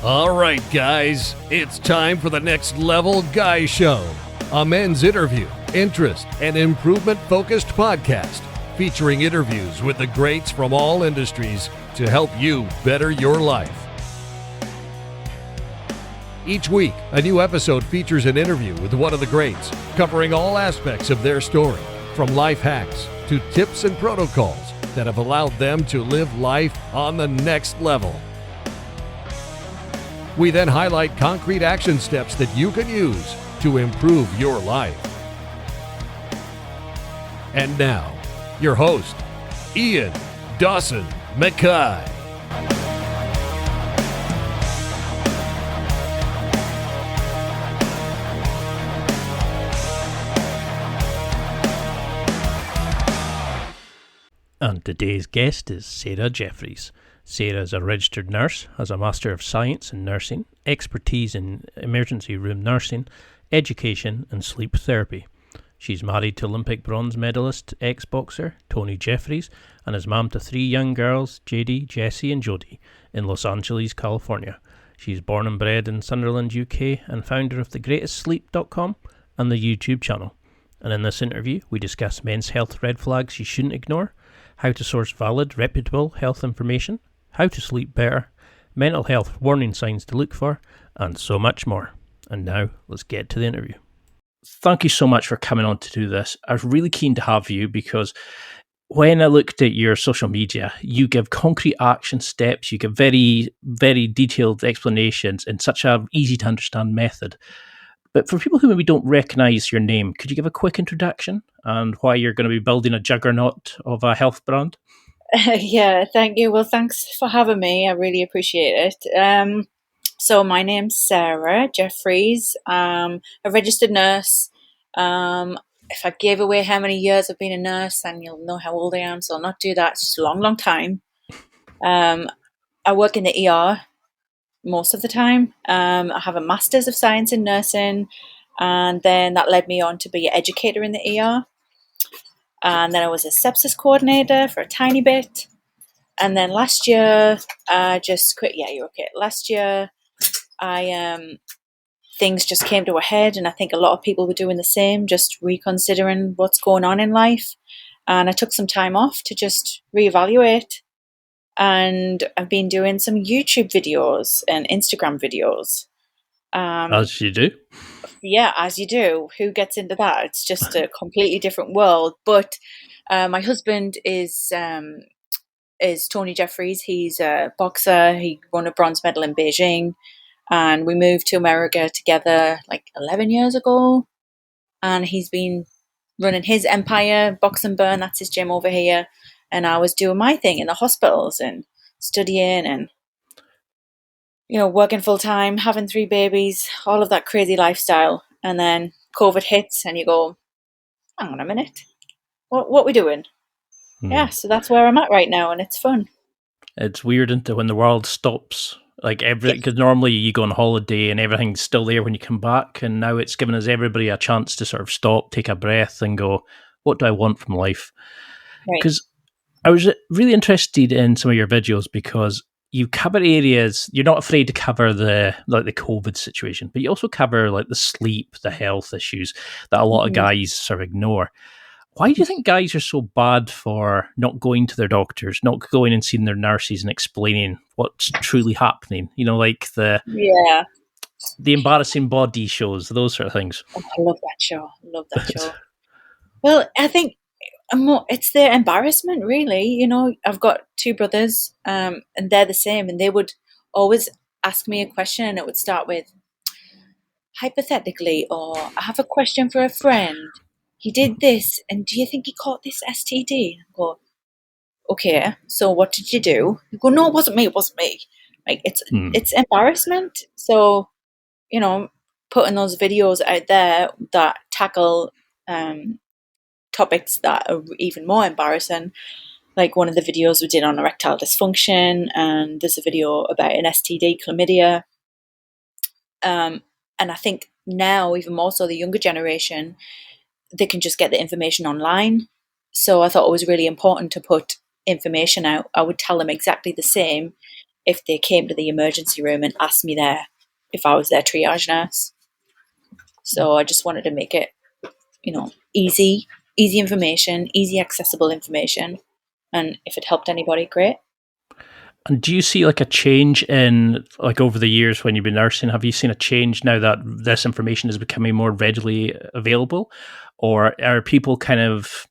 All right, guys, it's time for the Next Level Guy Show, a men's interview, interest, and improvement-focused podcast featuring interviews with the greats from all industries to help you better your life. Each week, a new episode features an interview with one of the greats, covering all aspects of their story, from life hacks to tips and protocols that have allowed them to live life on the next level. We then highlight concrete action steps that you can use to improve your life. And now, your host, Ian Dawson Mackay. And today's guest is Sarah Jeffries. Sarah is a registered nurse, has a Master of Science in Nursing, expertise in emergency room nursing, education and sleep therapy. She's married to Olympic bronze medalist ex-boxer Tony Jeffries and is mum to 3 young girls, JD, Jessie and Jodie, in Los Angeles, California. She's born and bred in Sunderland, UK, and founder of thegreatestsleep.com and the YouTube channel. And in this interview, we discuss men's health red flags you shouldn't ignore, how to source valid, reputable health information, how to sleep better, mental health warning signs to look for, and so much more. And now, let's get to the interview. Thank you so much for coming on to do this. I was really keen to have you because when I looked at your social media, you give concrete action steps, you give very, very detailed explanations in such a easy to understand method. But for people who maybe don't recognise your name, could you give a quick introduction and why you're going to be building a juggernaut of a health brand? Yeah, thank you. Well, thanks for having me. I really appreciate it. So my name's Sarah Jeffries. I'm a registered nurse. If I gave away how many years I've been a nurse, then you'll know how old I am, so I'll not do that. It's just a long, long time. I work in the ER most of the time. I have a Master's of Science in Nursing, and then that led me on to be an educator in the ER. And then I was a sepsis coordinator for a tiny bit. And then last year, I just quit. Yeah, you're okay. Last year, things just came to a head, and I think a lot of people were doing the same, just reconsidering what's going on in life. And I took some time off to just reevaluate. And I've been doing some YouTube videos and Instagram videos. As you do. Yeah, as you do. Who gets into that? It's just a completely different world. But my husband is Tony Jeffries. He's a boxer. He won a bronze medal in Beijing. And we moved to America together like 11 years ago. And he's been running his empire, Box and Burn, that's his gym over here. And I was doing my thing in the hospitals and studying and, working full time, having 3 babies, all of that crazy lifestyle. And then COVID hits and you go, hang on a minute, what we doing? Yeah, so that's where I'm at right now, and it's fun. It's weird into when the world stops, because normally you go on holiday and everything's still there when you come back, and now it's given us everybody a chance to sort of stop, take a breath and go, what do I want from life? Because I was really interested in some of your videos because you cover areas, you're not afraid to cover the COVID situation, but you also cover like the sleep, the health issues that a lot of guys sort of ignore. Why do you think guys are so bad for not going to their doctors, not going and seeing their nurses and explaining what's truly happening? Like the embarrassing body shows, those sort of things. Oh, I love that show. Well, I think it's their embarrassment, really. I've got 2 brothers, and they're the same, and they would always ask me a question, and it would start with, hypothetically, or I have a question for a friend. He did this, and do you think he caught this STD? I go, okay, so what did you do? You go, no, it wasn't me. Like, it's embarrassment. So, putting those videos out there that tackle topics that are even more embarrassing. Like one of the videos we did on erectile dysfunction, and there's a video about an STD, chlamydia. And I think now, even more so, the younger generation, they can just get the information online. So I thought it was really important to put information out. I would tell them exactly the same if they came to the emergency room and asked me there if I was their triage nurse. So I just wanted to make it, easy information, easy accessible information. And if it helped anybody, great. And do you see like a change in like over the years when you've been nursing? Have you seen a change now that this information is becoming more readily available, or are people kind of?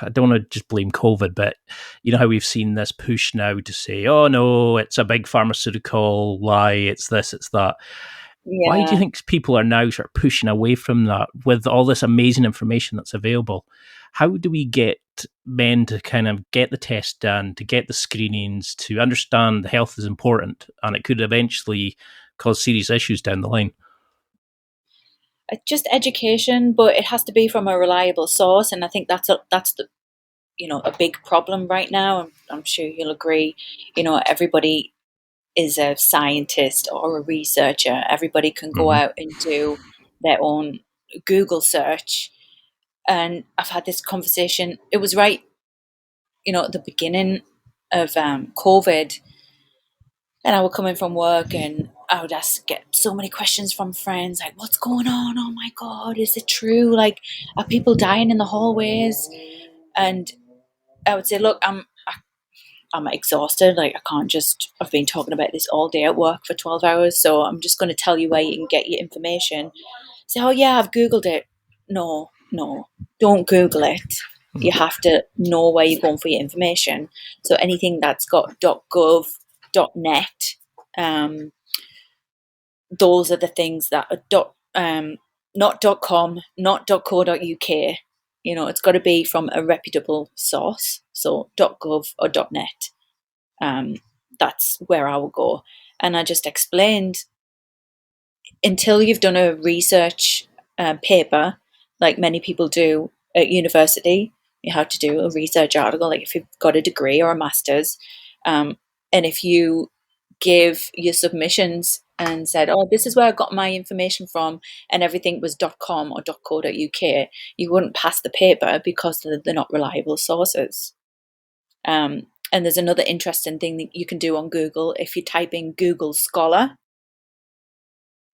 I don't want to just blame COVID, but you know how we've seen this push now to say, "Oh no, it's a big pharmaceutical lie. It's this, it's that." Why do you Yeah. think people are now sort of pushing away from that with all this amazing information that's available? How do we get men to kind of get the test done, to get the screenings, to understand health is important and it could eventually cause serious issues down the line? Just education, but it has to be from a reliable source, and I think that's the a big problem right now. I'm sure you'll agree. Everybody is a scientist or a researcher. Everybody can go Mm-hmm. out and do their own Google search. And I've had this conversation. It was right, at the beginning of COVID, and I would come in from work and I would get so many questions from friends like, what's going on? Oh my God, is it true? Like, are people dying in the hallways? And I would say, look, I'm exhausted. Like, I can't just, I've been talking about this all day at work for 12 hours. So I'm just going to tell you where you can get your information. Say, oh yeah, I've Googled it. No, don't Google it. You have to know where you're going for your information. So anything that's got .gov, .net, those are the things that are not .com, not .co.uk. It's got to be from a reputable source. So .gov or .net. That's where I will go. And I just explained, until you've done a research paper, like many people do at university, you have to do a research article, like if you've got a degree or a master's. And if you give your submissions and said, oh, this is where I got my information from, and everything was .com or .co.uk, you wouldn't pass the paper because they're not reliable sources. And there's another interesting thing that you can do on Google. If you type in Google Scholar,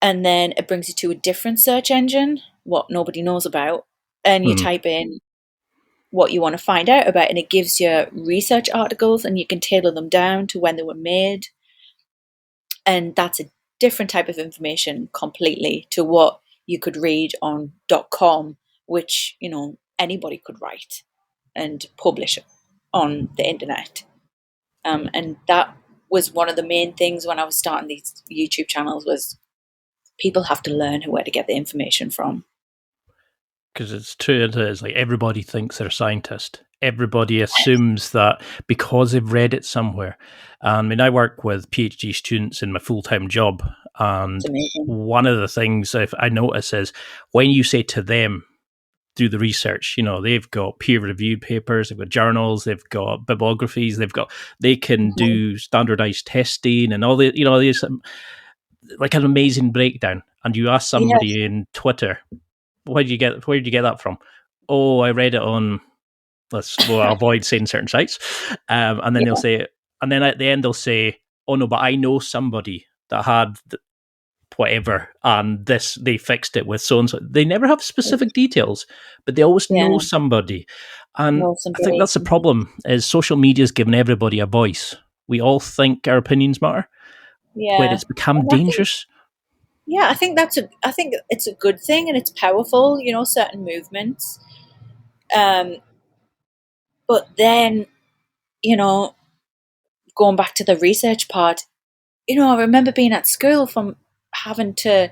and then it brings you to a different search engine, what nobody knows about, and you type in what you want to find out about, and it gives you research articles, and you can tailor them down to when they were made. And that's a different type of information completely to what you could read on .com, which, anybody could write and publish on the internet. And that was one of the main things when I was starting these YouTube channels, was people have to learn where to get the information from. Because it's true, it is like everybody thinks they're a scientist. Everybody assumes that because they've read it somewhere. I mean, I work with PhD students in my full-time job, and It's amazing. one of the things I notice is when you say to them, do the research, they've got peer-reviewed papers, they've got journals, they've got bibliographies, they can do standardized testing and all the, these like an amazing breakdown. And you ask Yes. somebody in Twitter, where did you get that from? Oh, I read it on. I'll avoid saying certain sites, and then Yeah. they'll say, and then at the end they'll say, "Oh no, but I know somebody that had whatever, and this they fixed it with so and so." They never have specific details, but they always Yeah. know somebody, and Know I think somebody. that's the problem. Is social media's given everybody a voice. We all think our opinions matter, where Yeah. it's become And I think, dangerous. yeah, I think it's a good thing, and it's powerful, certain movements. But then, you know, going back to the research part, I remember being at school from having to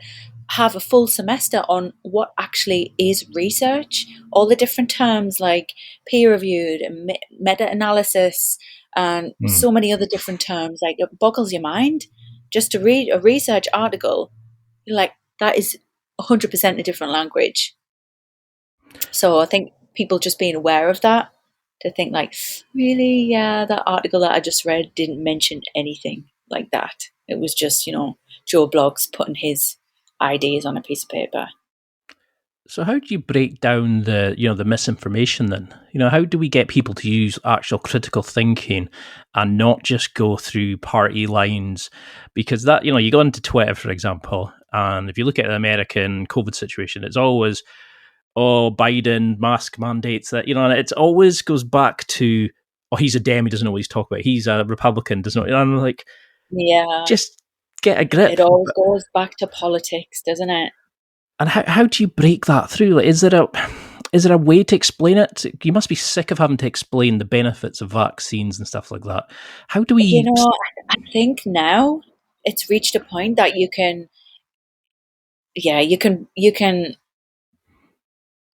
have a full semester on what actually is research, all the different terms like peer reviewed and meta-analysis, and so many other different terms. Like, it boggles your mind just to read a research article. You're like, that is 100% a different language. So I think people just being aware of that, to think like, really, yeah, that article that I just read didn't mention anything like that. It was just, Joe Bloggs putting his ideas on a piece of paper. So how do you break down the misinformation then? How do we get people to use actual critical thinking and not just go through party lines? Because that, you go into Twitter, for example, and if you look at the American COVID situation, it's always, oh, Biden, mask mandates, and it always goes back to, oh, he's a Dem, he doesn't know what he's talking about. He's a Republican, doesn't know. And I'm like, Yeah. just get a grip. It always goes back to politics, doesn't it? And how do you break that through? Like, is there a way to explain it? You must be sick of having to explain the benefits of vaccines and stuff like that. How do You we? know, I think now it's reached a point that you can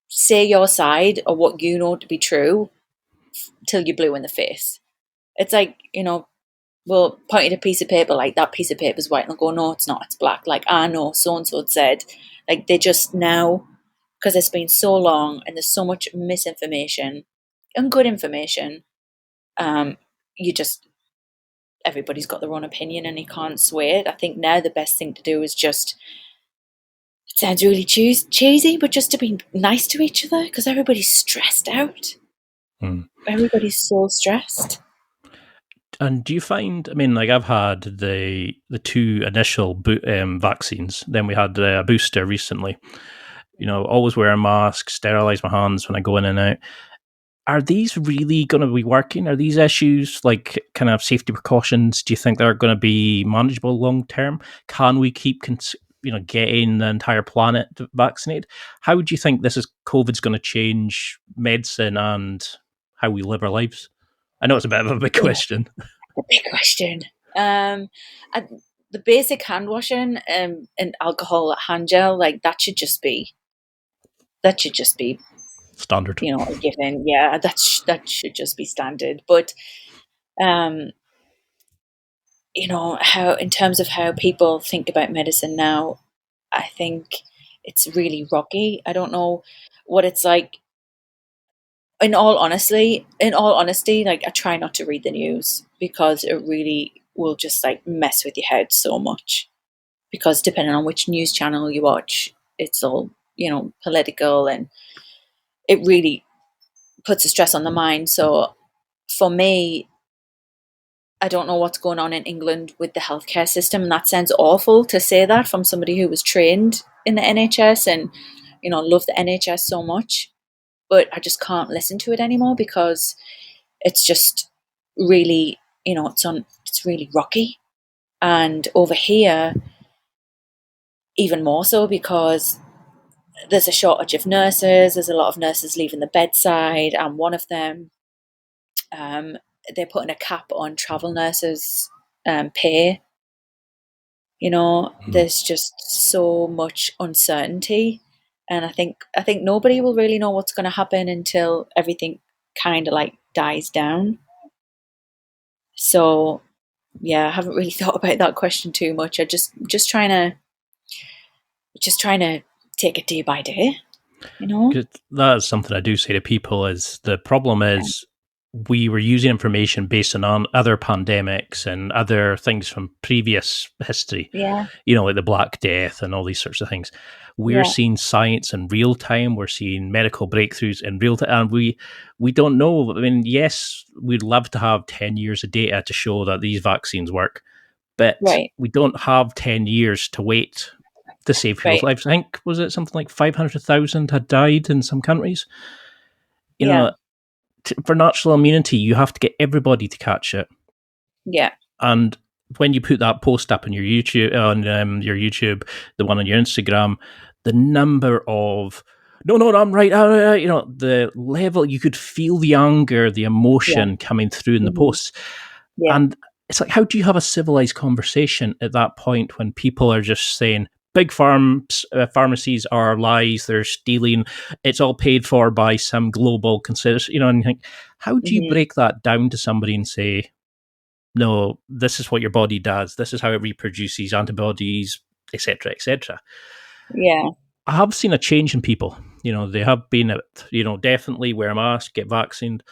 say your side or what you know to be true till you're blue in the face. It's like, we'll point at a piece of paper, like that piece of paper is white, and they'll go, no, it's not, it's black. Like, I know so and so said. Like, they just now, because it's been so long and there's so much misinformation and good information, you just, everybody's got their own opinion and you can't sway it. I think now the best thing to do is just, it sounds really cheesy, but just to be nice to each other, because everybody's stressed out. Everybody's so stressed. And do you find? I mean, like I've had the two initial vaccines. Then we had a booster recently. Always wear a mask, sterilize my hands when I go in and out. Are these really going to be working? Are these issues like kind of safety precautions? Do you think they're going to be manageable long term? Can we keep getting the entire planet vaccinated? How do you think COVID's going to change medicine and how we live our lives? I know it's a bit of a big question. A big question. The basic hand washing and alcohol hand gel, like that should just be Standard. a given. Yeah, that should just be standard. But how, in terms of how people think about medicine now, I think it's really rocky. I don't know what it's like. In all honesty, like I try not to read the news because it really will just like mess with your head so much. Because depending on which news channel you watch, it's all political, and it really puts a stress on the mind. So for me, I don't know what's going on in England with the healthcare system. And that sounds awful to say that from somebody who was trained in the NHS and, love the NHS so much. But I just can't listen to it anymore because it's just really, it's really rocky. And over here, even more so because there's a shortage of nurses. There's a lot of nurses leaving the bedside. I'm one of them. They're putting a cap on travel nurses' pay. There's just so much uncertainty, and I think nobody will really know what's going to happen until everything kind of like dies down. So, yeah, I haven't really thought about that question too much. I just trying to take it day by day. That is something I do say to people. Is the problem is we were using information based on other pandemics and other things from previous history. Yeah. Like the Black Death and all these sorts of things. We're seeing science in real time. We're seeing medical breakthroughs in real time, and we don't know. I mean, yes, we'd love to have 10 years of data to show that these vaccines work, but we don't have 10 years to wait to save people's lives. I think, was it something like 500,000 had died in some countries? For natural immunity, you have to get everybody to catch it. Yeah. And when you put that post up on your YouTube, the one on your Instagram, the number of no, I'm right. The level, you could feel the anger, the emotion coming through in the posts. Yeah. And it's like, how do you have a civilized conversation at that point when people are just saying, big pharmacies are lies, they're stealing, it's all paid for by some global consideration, and you think, how do you break that down to somebody and say, no, this is what your body does, this is how it reproduces antibodies, etc., etc. Yeah. I have seen a change in people. They have been, definitely wear a mask, get vaccinated.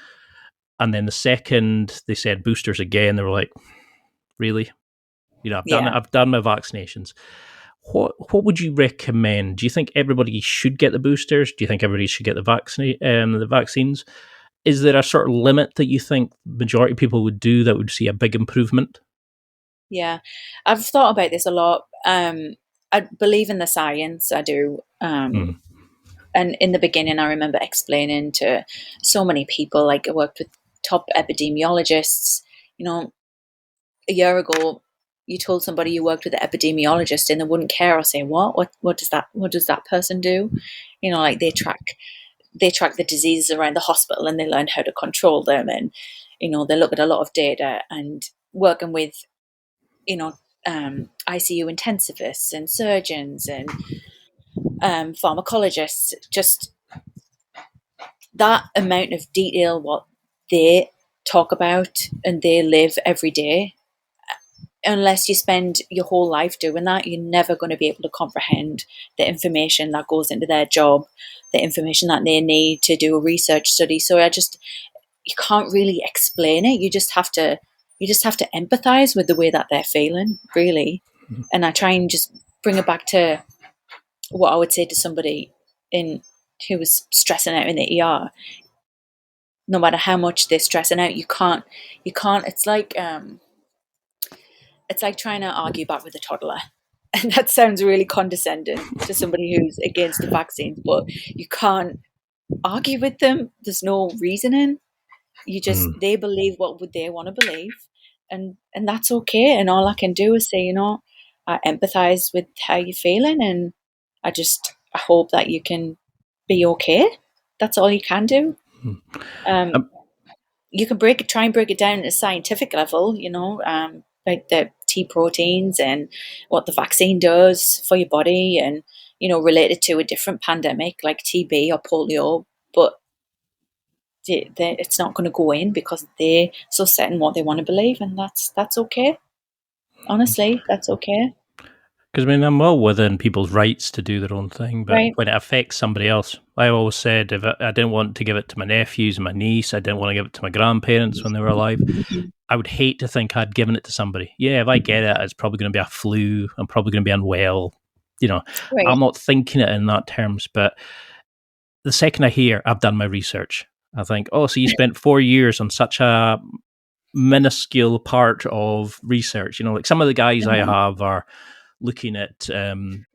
And then the second they said boosters again, they were like, really? I've done my vaccinations. What would you recommend? Do you think everybody should get the boosters? Do you think everybody should get the vaccines? Is there a sort of limit that you think majority of people would do that would see a big improvement? Yeah, I've thought about this a lot. I believe in the science, I do. Mm. And in the beginning, I remember explaining to so many people, like I worked with top epidemiologists. You know, a year ago, you told somebody you worked with an epidemiologist, and they wouldn't care or say, what does that person do? You know, like they track the diseases around the hospital, and they learn how to control them, and you know, they look at a lot of data, and working with, you know, ICU intensivists and surgeons and pharmacologists, just that amount of detail, what they talk about and they live every day. Unless you spend your whole life doing that, you're never going to be able to comprehend the information that goes into their job, the information that they need to do a research study. So you can't really explain it. You just have to empathize with the way that they're feeling, really. And I try and just bring it back to what I would say to somebody in who was stressing out in the ER. No matter how much they're stressing out, you can't. It's like trying to argue back with a toddler. And that sounds really condescending to somebody who's against the vaccines, but you can't argue with them. There's no reasoning. They believe what would they want to believe, and that's okay. And all I can do is say, I empathize with how you're feeling, and I hope that you can be okay. That's all you can do. You can try and break it down at a scientific level, like the T proteins and what the vaccine does for your body, and related to a different pandemic like TB or polio, but it's not going to go in because they're so set in what they want to believe, and that's okay. Honestly, that's okay. Because I mean, I'm well within people's rights to do their own thing, but Right. when it affects somebody else, I always said if I didn't want to give it to my nephews and my niece, I didn't want to give it to my grandparents when they were alive. I would hate to think I'd given it to somebody. Yeah, if I get it, it's probably going to be a flu. I'm probably going to be unwell. Right. I'm not thinking it in that terms, but the second I hear I've done my research, I think, oh, so you spent 4 years on such a minuscule part of research. Like some of the guys I have are looking at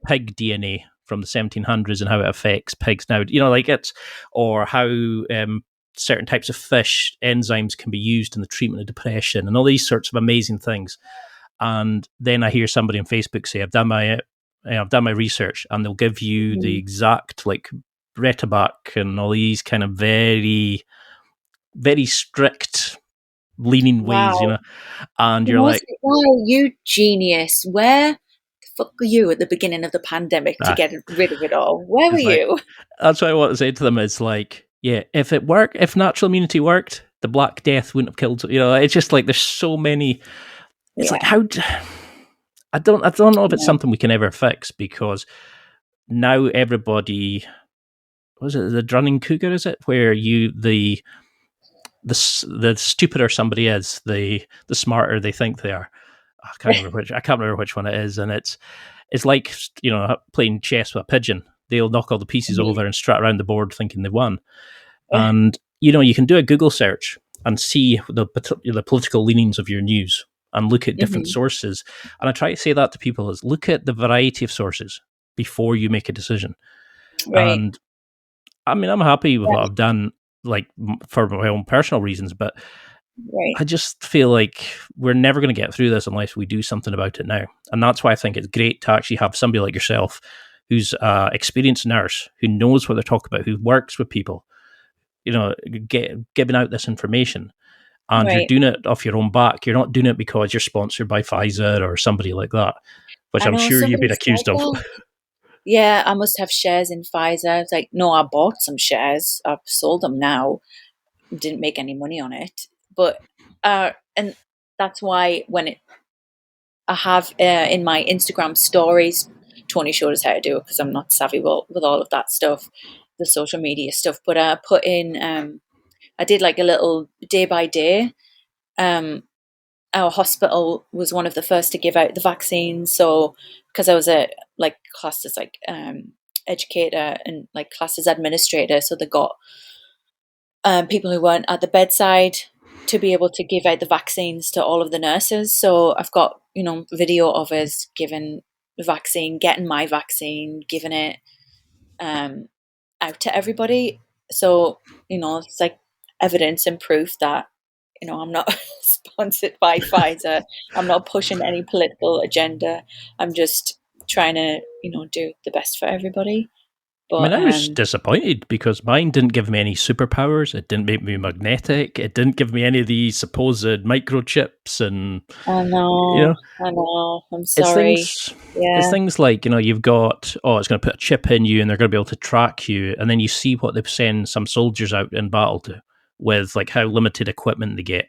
pig DNA from the 1700s and how it affects pigs now. Or how certain types of fish enzymes can be used in the treatment of depression and all these sorts of amazing things. And then I hear somebody on Facebook say, I've done my research, and they'll give you the exact Retabac and all these kind of very, very strict leaning ways, Wow. and you're like, Wow, you genius. Where the fuck were you at the beginning of the pandemic to get rid of it all? Where were it's like, you? that's what I want to say to them. It's like, yeah, if it worked, if natural immunity worked, the Black Death wouldn't have killed. It's just like there's so many. It's like I don't know if it's something we can ever fix, because now everybody, was it the Dunning Cougar? Is it where the stupider somebody is, the smarter they think they are. I can't remember which one it is, and it's like playing chess with a pigeon. They'll knock all the pieces over and strut around the board thinking they've won. And you can do a Google search and see the political leanings of your news and look at different sources. And I try to say that to people is look at the variety of sources before you make a decision. Right. And I mean, I'm happy with what I've done, for my own personal reasons, but Right. I just feel like we're never going to get through this unless we do something about it now. And that's why I think it's great to actually have somebody like yourself who's an experienced nurse, who knows what they're talking about, who works with people, giving out this information. And you're doing it off your own back. You're not doing it because you're sponsored by Pfizer or somebody like that, which I I'm know sure you've been somebody accused said of. that. Yeah, I must have shares in Pfizer. It's like, no, I bought some shares. I've sold them now. Didn't make any money on it. But, and that's why I have in my Instagram stories, Tony showed us how to do it because I'm not savvy with all of that stuff, the social media stuff. But I put in, I did like a little day by day. Our hospital was one of the first to give out the vaccine. So, because I was like classed as like educator and like classed as administrator. So they got people who weren't at the bedside to be able to give out the vaccines to all of the nurses. So I've got, video of us giving the vaccine, getting my vaccine, giving it out to everybody. So, it's like evidence and proof that, I'm not sponsored by Pfizer. I'm not pushing any political agenda. I'm just trying to, do the best for everybody. I mean, But I was disappointed because mine didn't give me any superpowers. It didn't make me magnetic. It didn't give me any of these supposed microchips, and I you know, know. I'm it's sorry. things. It's Yeah, things like you've got it's going to put a chip in you, and they're going to be able to track you, and then you see what they send some soldiers out in battle to with like how limited equipment they get.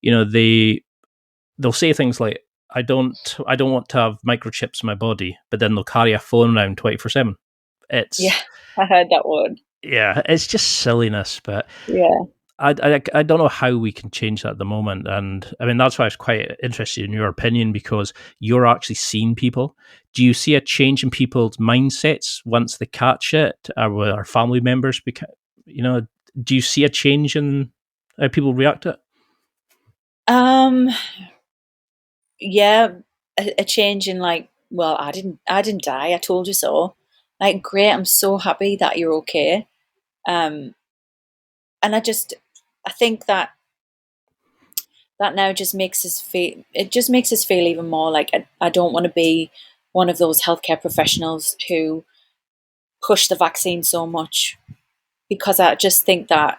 They'll say things like, I don't want to have microchips in my body," but then they'll carry a phone around 24/7. yeah. It's I heard that word. Yeah, it's just silliness, but Yeah. I don't know how we can change that at the moment. And I mean, that's why I was quite interested in your opinion, because you're actually seeing people. Do you see a change in people's mindsets once they catch it, or with our family members? Do you see a change in how people react to it? Um. Yeah. A change in like. Well, I didn't die. I told you so. Like, great. I'm so happy that you're okay. Um. And I think that now just makes us feel. It just makes us feel even more like I don't want to be one of those healthcare professionals who push the vaccine so much, because I just think that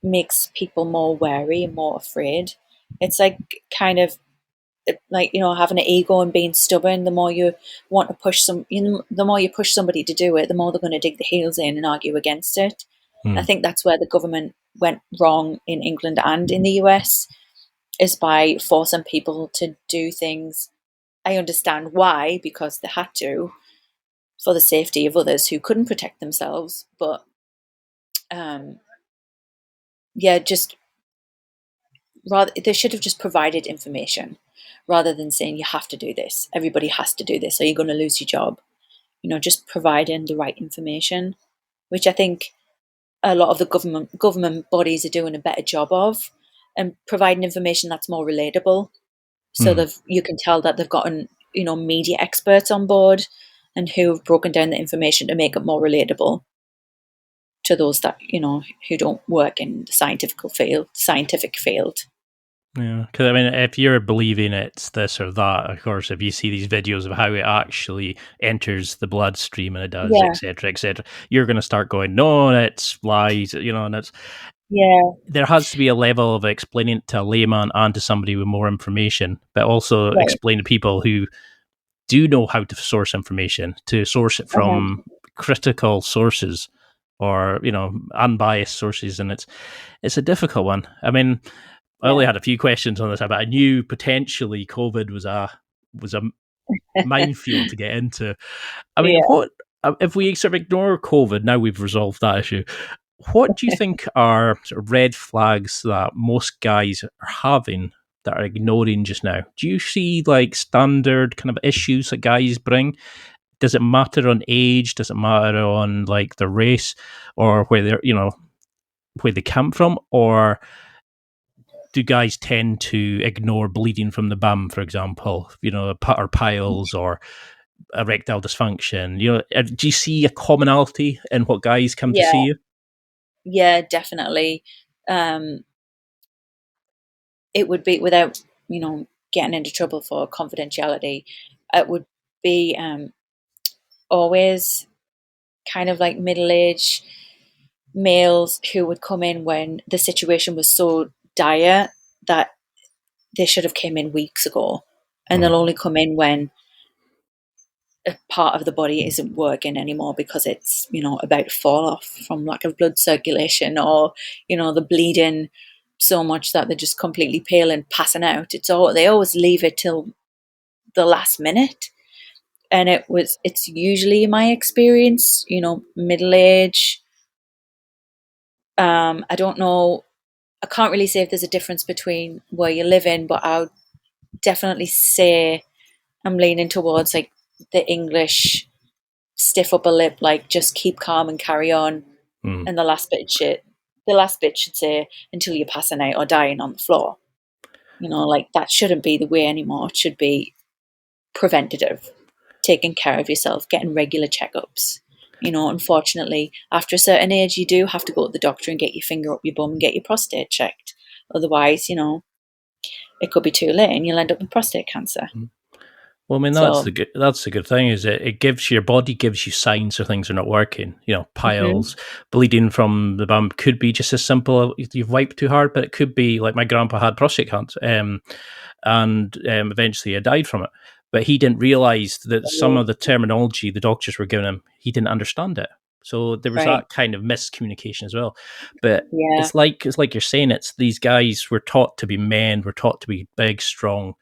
makes people more wary and more afraid. It's like kind of like, having an ego and being stubborn. The more you want to push the more you push somebody to do it, the more they're going to dig their heels in and argue against it. I Hmm. think that's where the government went wrong in England and in the US, is by forcing people to do things. I understand why, because they had to, for the safety of others who couldn't protect themselves. But um, yeah, just rather they should have just provided information rather than saying you have to do this. Everybody has to do this, or you're going to lose your job. Just providing the right information, which I think a lot of the government bodies are doing a better job of, and providing information that's more relatable. So Hmm. you can tell that they've gotten media experts on board, and who have broken down the information to make it more relatable to those that who don't work in the scientific field. Yeah, because I mean, if you're believing it's this or that, of course, if you see these videos of how it actually enters the bloodstream and it does, Yeah, etc., you're going to start going, no, it's lies, and yeah, there has to be a level of explaining it to a layman and to somebody with more information, but also right. explain to people who do know how to source information, to source it Uh-huh. from critical sources or unbiased sources, and it's a difficult one. I mean, I only Yeah. had a few questions on this, but I knew potentially COVID was a minefield to get into. I mean, Yeah. what if we sort of ignore COVID? Now we've resolved that issue. What do you think are sort of red flags that most guys are having that are ignoring just now? Do you see like standard kind of issues that guys bring? Does it matter on age? Does it matter on like the race or where they're where they come from, or do guys tend to ignore bleeding from the bum, for example, or piles or erectile dysfunction? Do you see a commonality in what guys come to see Yeah. you? Yeah, definitely. Um, it would be, without, getting into trouble for confidentiality, it would be always kind of like middle-aged males who would come in when the situation was so dire that they should have came in weeks ago, and Hmm. they'll only come in when a part of the body isn't working anymore because it's about to fall off from lack of blood circulation, or the bleeding so much that they're just completely pale and passing out. They always leave it till the last minute, and it's usually my experience, middle age. I don't know, I can't really say if there's a difference between where you live in, but I would definitely say I'm leaning towards like the English stiff upper lip, like just keep calm and carry on. And the last bit should say until you're passing out or dying on the floor. Like that shouldn't be the way anymore. It should be preventative, taking care of yourself, getting regular checkups. Unfortunately, after a certain age, you do have to go to the doctor and get your finger up your bum and get your prostate checked. Otherwise, it could be too late and you'll end up with prostate cancer. Well, I mean, that's the good thing, is it gives your body gives you signs that things are not working. Piles, bleeding from the bum could be just as simple as you've wiped too hard, but it could be like my grandpa had prostate cancer, and eventually he died from it. But he didn't realise that some of the terminology the doctors were giving him, he didn't understand it. So there was that kind of miscommunication as well. But it's like you're saying, it's these guys were taught to be men, were taught to be big, strong.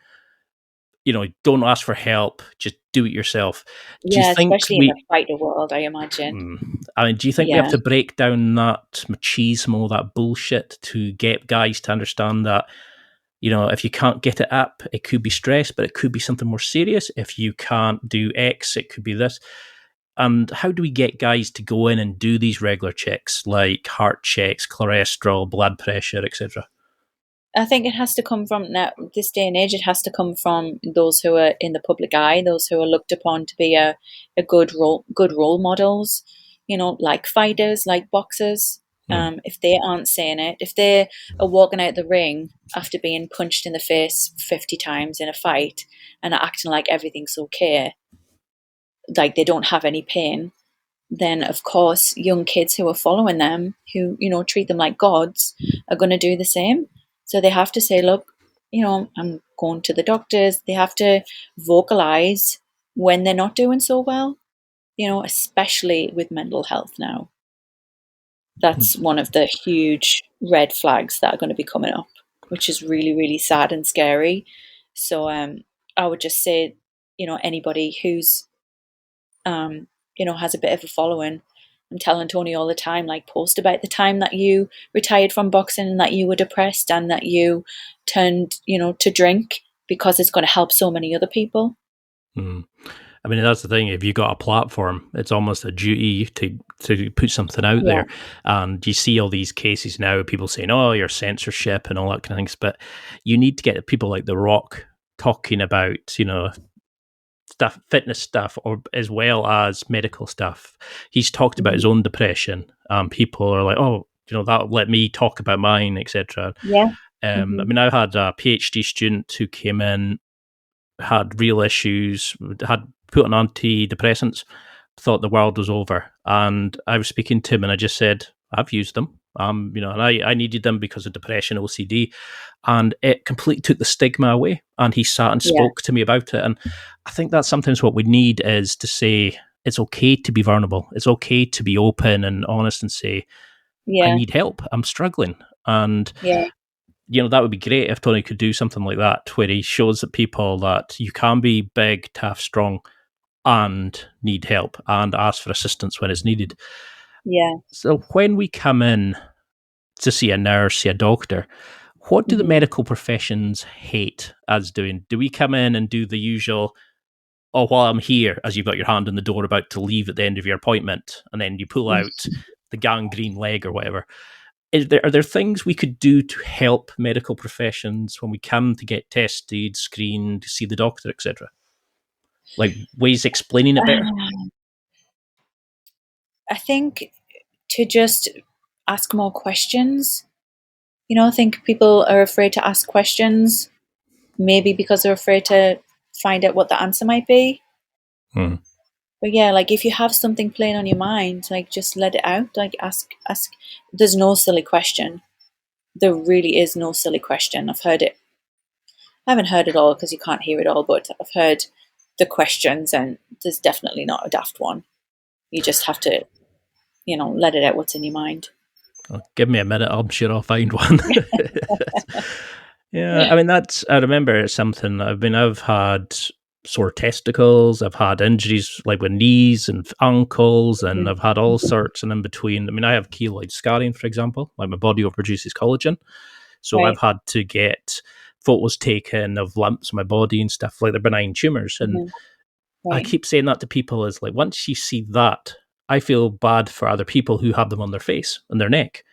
Don't ask for help, just do it yourself. Do you think especially in the fighter world, I imagine. Do you think we have to break down that machismo, that bullshit, to get guys to understand that, if you can't get it up, it could be stress, but it could be something more serious. If you can't do X, it could be this. And how do we get guys to go in and do these regular checks, like heart checks, cholesterol, blood pressure, etc.? I think it has to come from this day and age. It has to come from those who are in the public eye, those who are looked upon to be a good role models. Like fighters, like boxers. If they aren't saying it, if they are walking out the ring after being punched in the face 50 times in a fight and are acting like everything's okay, like they don't have any pain, then of course young kids who are following them, who treat them like gods, are going to do the same. So they have to say, look, I'm going to the doctors. They have to vocalize when they're not doing so well, especially with mental health now. That's one of the huge red flags that are going to be coming up, which is really, really sad and scary. So I would just say, anybody who's, has a bit of a following, I'm telling Tony all the time, like, post about the time that you retired from boxing and that you were depressed and that you turned, to drink, because it's going to help so many other people. I mean, that's the thing. If you got a platform, it's almost a duty to put something out there. And you see all these cases now, people saying, "Oh, your censorship" and all that kind of things. But you need to get people like The Rock talking about, stuff, fitness stuff, or as well as medical stuff. He's talked about his own depression. People are like, "Oh, that'll let me talk about mine," etc. I mean, I had a PhD student who came in, had real issues, had put on antidepressants, thought the world was over. And I was speaking to him and I just said, I've used them. And I needed them because of depression, OCD, and it completely took the stigma away. And he sat and spoke to me about it. And I think that's sometimes what we need, is to say, it's okay to be vulnerable. It's okay to be open and honest and say, I need help. I'm struggling. And that would be great if Tony could do something like that, where he shows that people that you can be big, tough, strong, and need help and ask for assistance when it's needed. So when we come in to see a nurse, see a doctor, what do the medical professions hate us doing? Do we come in and do the usual, "Oh, while I'm here," as you've got your hand on the door about to leave at the end of your appointment, and then you pull out the gangrene leg or whatever? Are there things we could do to help medical professions when we come to get tested, screened, see the doctor, etc.? Like ways explaining it better? I think to just ask more questions. I think people are afraid to ask questions, maybe because they're afraid to find out what the answer might be. But like, if you have something playing on your mind, like, just let it out. Like, ask. There's no silly question. There really is no silly question. I've heard it. I haven't heard it all because you can't hear it all, but I've heard the questions, and there's definitely not a daft one. You just have to, let it out what's in your mind. Give me a minute, I'm sure I'll find one. I mean, I remember something. I've had sore testicles, I've had injuries like with knees and ankles, and I've had all sorts and in between. I mean, I have keloid scarring, for example, like my body overproduces collagen. So I've had to get photos taken of lumps in my body and stuff, like they're benign tumours. And I Right. keep saying that to people is like, once you see that, I feel bad for other people who have them on their face and their neck.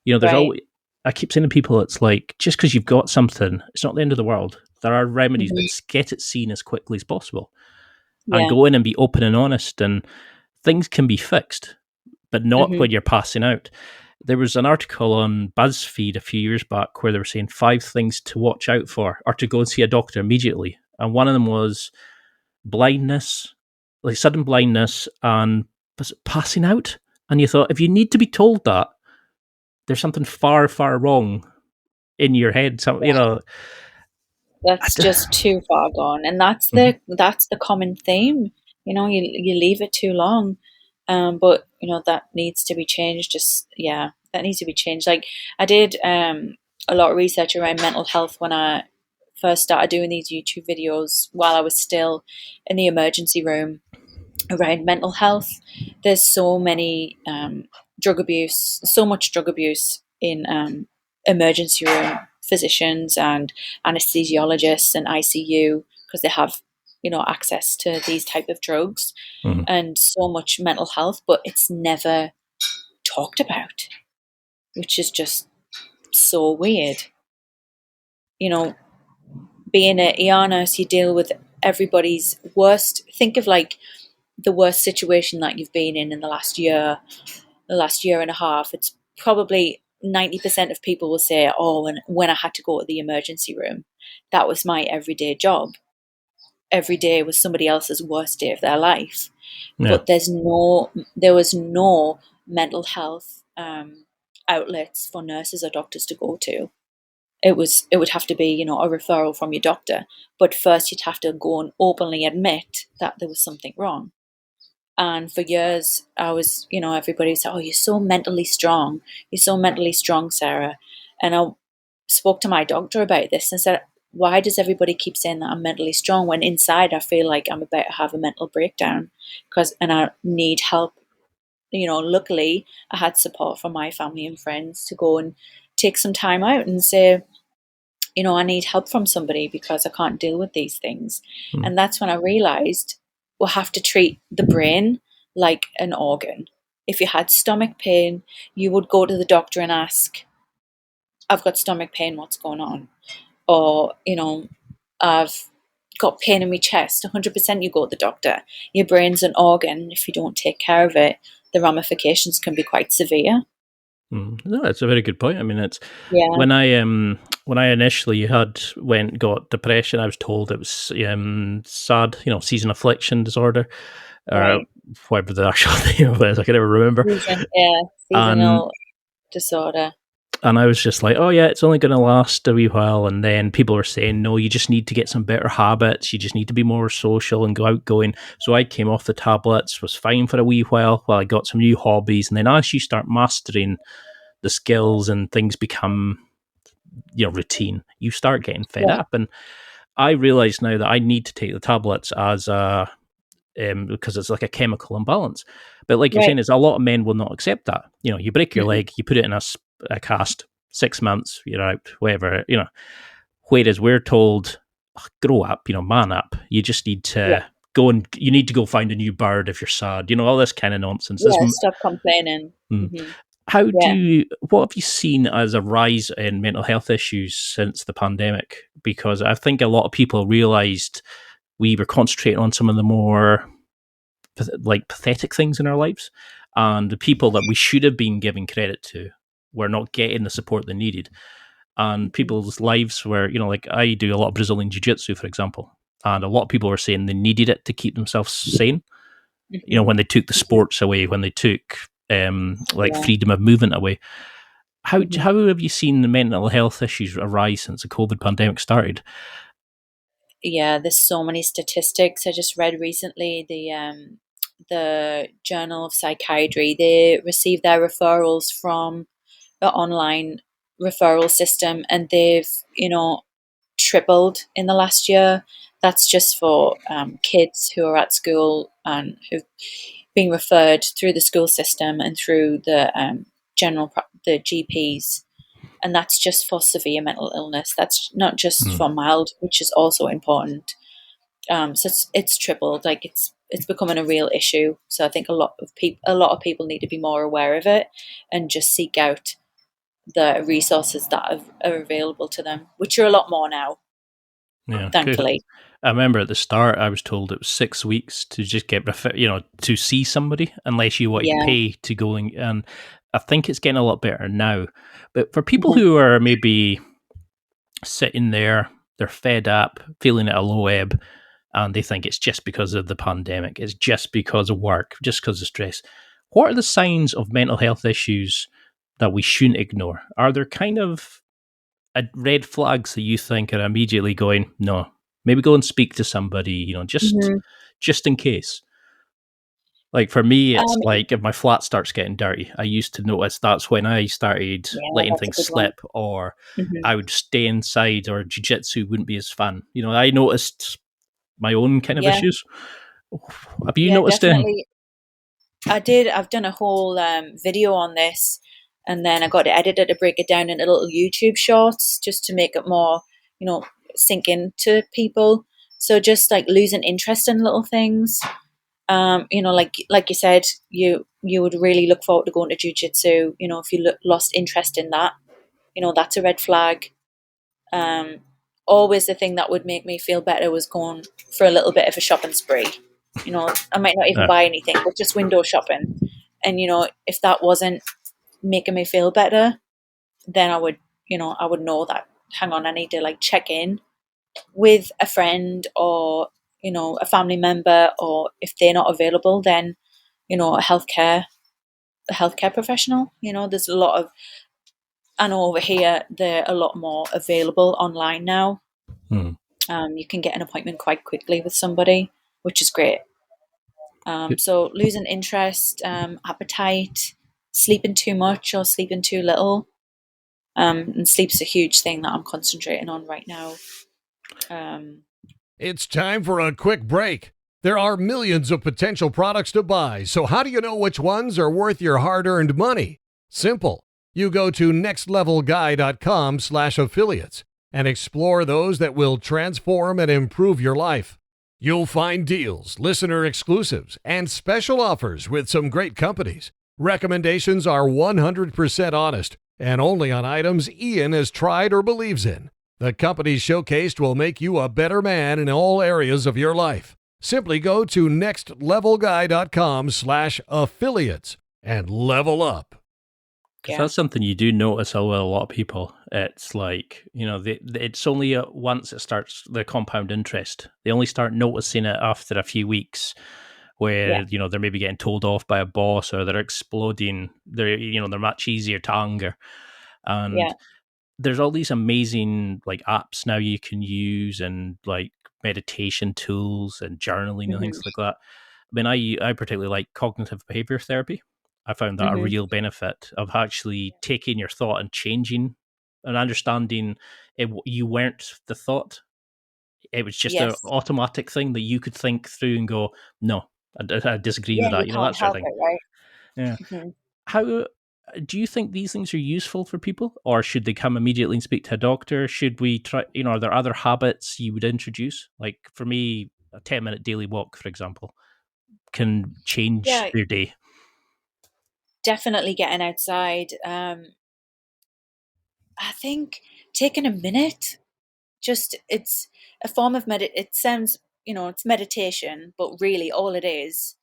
There's Right. always, I keep saying to people, it's like, just because you've got something, it's not the end of the world. There are remedies, but Hmm. get it seen as quickly as possible and Yeah. go in and be open and honest. And things can be fixed, but not Hmm. when you're passing out. There was an article on BuzzFeed a few years back where they were saying 5 things to watch out for or to go and see a doctor immediately. And one of them was blindness, like sudden blindness, and was it passing out? And you thought, if you need to be told that, there's something far, far wrong in your head. So, That's just too far gone, and Mhm. that's the common theme. You leave it too long, but that needs to be changed. Just yeah, that needs to be changed. Like I did a lot of research around mental health when I first started doing these YouTube videos while I was still in the emergency room around mental health. There's so many drug abuse, so much drug abuse in emergency room physicians and anesthesiologists and ICU because they have access to these type of drugs Mhm. and so much mental health, but it's never talked about, which is just so weird. You know, being a ER nurse, you deal with everybody's worst. Think of like the worst situation that you've been in the last year and a half. It's probably 90% of people will say, oh, when I had to go to the emergency room, that was my everyday job. Every day was somebody else's worst day of their life. Yeah. But there was no mental health outlets for nurses or doctors to go to. It would have to be, a referral from your doctor. But first you'd have to go and openly admit that there was something wrong. And for years, I was, everybody would say, oh, you're so mentally strong. You're so mentally strong, Sarah. And I spoke to my doctor about this and said, why does everybody keep saying that I'm mentally strong when inside I feel like I'm about to have a mental breakdown? And I need help. Luckily, I had support from my family and friends to go and take some time out and say, I need help from somebody because I can't deal with these things. Mm. And that's when I realized we'll have to treat the brain like an organ. If you had stomach pain, you would go to the doctor and ask, I've got stomach pain, what's going on? Or, I've got pain in my chest. 100% you go to the doctor. Your brain's an organ. If you don't take care of it, the ramifications can be quite severe. No, that's a very good point. I mean, it's Yeah, when I initially got depression, I was told it was sad, season affliction disorder, or right. whatever the actual name of it is. I can never remember. Yeah, And seasonal disorder. and I was just like, oh yeah, it's only going to last a wee while. And then people were saying, no, you just need to get some better habits. You just need to be more social and go outgoing. So I came off the tablets, was fine for a wee while I got some new hobbies. And then as you start mastering the skills and things become routine, you start getting fed Yeah, up. And I realize now that I need to take the tablets as because it's like a chemical imbalance. But like you're right. saying, is a lot of men will not accept that. You break your Mm-mm. leg, you put it in a cast, 6 months, you're out, whatever. Whereas we're told, grow up, man up. You just need Yeah, to you need to go find a new bird if you're sad. All this kind of nonsense. yeah. Stop complaining. Mm. Hmm. Yeah. What have you seen as a rise in mental health issues since the pandemic? Because I think a lot of people realized we were concentrating on some of the more like pathetic things in our lives, and the people that we should have been giving credit to were not getting the support they needed, and Hmm. people's lives were, like I do a lot of Brazilian jiu-jitsu, for example, and a lot of people were saying they needed it to keep themselves sane. Hmm. When they took the Hmm. sports away, when they took like Yeah. freedom of movement away. Hmm. How have you seen the mental health issues arise since the COVID pandemic started? Yeah. There's so many statistics. I just read recently the Journal of Psychiatry. They received their referrals from the online referral system, and they've tripled in the last year. That's just for kids who are at school and who've been referred through the school system and through the GPs. And that's just for severe mental illness. That's not just Mm. for mild, which is also important. So it's tripled. Like it's becoming a real issue. So I think a lot of people need to be more aware of it and just seek out the resources that are available to them, which are a lot more now, Yeah, because thankfully. I remember at the start I was told it was 6 weeks to just get to see somebody unless you wanted to Yeah. pay to go, and I think it's getting a lot better now. But for people Mhm. who are maybe sitting there, they're fed up, feeling at a low ebb, and they think it's just because of the pandemic, it's just because of work, just because of stress. What are the signs of mental health issues that we shouldn't ignore? Are there kind of red flags that you think are immediately going, no, maybe go and speak to somebody, Mhm. just in case? Like for me, it's Um, like if my flat starts getting dirty, I used to notice that's when I started yeah, letting that's a things good one. slip, or Mhm. I would stay inside, or jujitsu wouldn't be as fun. I noticed my own kind of Yeah, issues. Have you yeah, noticed anything? definitely. I did. I've done a whole video on this, and then I got it edited to break it down into little YouTube shorts just to make it more, you know, sink into people. So just like losing interest in little things. Like you said, you would really look forward to going to jujitsu. If you lost interest in that, that's a red flag. Um, Always the thing that would make me feel better was going for a little bit of a shopping spree. I might not even Uh, buy anything, but just window shopping. And if that wasn't making me feel better, then I would know that. Hang on, I need to like check in with a friend or a family member, or if they're not available, then a healthcare professional. There's a lot of. I know over here they're a lot more available online now. hmm. You can get an appointment quite quickly with somebody, which is great. So losing interest, appetite, sleeping too much or sleeping too little, and sleep's a huge thing that I'm concentrating on right now. Um, It's time for a quick break. There are millions of potential products to buy, so how do you know which ones are worth your hard-earned money? Simple. You go to nextlevelguy.com/affiliates and explore those that will transform and improve your life. You'll find deals, listener exclusives, and special offers with some great companies. Recommendations are 100% honest and only on items Ian has tried or believes in. The companies showcased will make you a better man in all areas of your life. Simply go to nextlevelguy.com/affiliates and level up. Because yeah. that's something you do notice with a lot of people. It's like, it's only once it starts the compound interest. They only start noticing it after a few weeks Yeah. where, they're maybe getting told off by a boss, or they're exploding. They're much easier to anger. Yeah. And there's all these amazing like apps now you can use, and like meditation tools and journaling and things Hmm. like that. I mean, I particularly like cognitive behavior therapy. I found that a Hmm. real benefit of actually taking your thought and changing and understanding you weren't the thought. It was just an Yes. automatic thing that you could think through and go, no, I disagree Yeah, with you that. can't That sort of help thing. it, right? Yeah. Hmm. How do you think these things are useful for people, or should they come immediately and speak to a doctor? Should we try? Are there other habits you would introduce? Like for me, a 10-minute daily walk, for example, can change Yeah, your day. definitely getting outside. I think taking a minute, just it's a form of it sounds, it's meditation, but really all it is,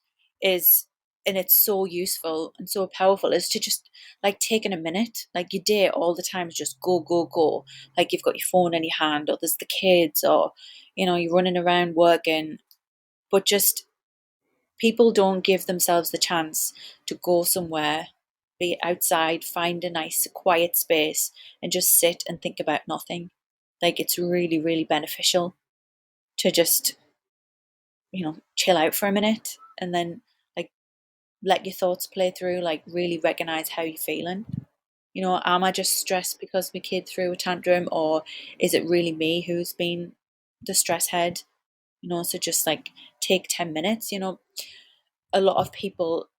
and it's so useful and so powerful, is to just like taking a minute. Like your day all the time is just go go go, like you've got your phone in your hand, or there's the kids, or you're running around working, but just people don't give themselves the chance to go somewhere, be outside, find a nice quiet space, and just sit and think about nothing. Like it's really, really beneficial to just, chill out for a minute and then like let your thoughts play through, like really recognize how you're feeling. Am I just stressed because my kid threw a tantrum, or is it really me who's been the stress head? So just like take 10 minutes. A lot of people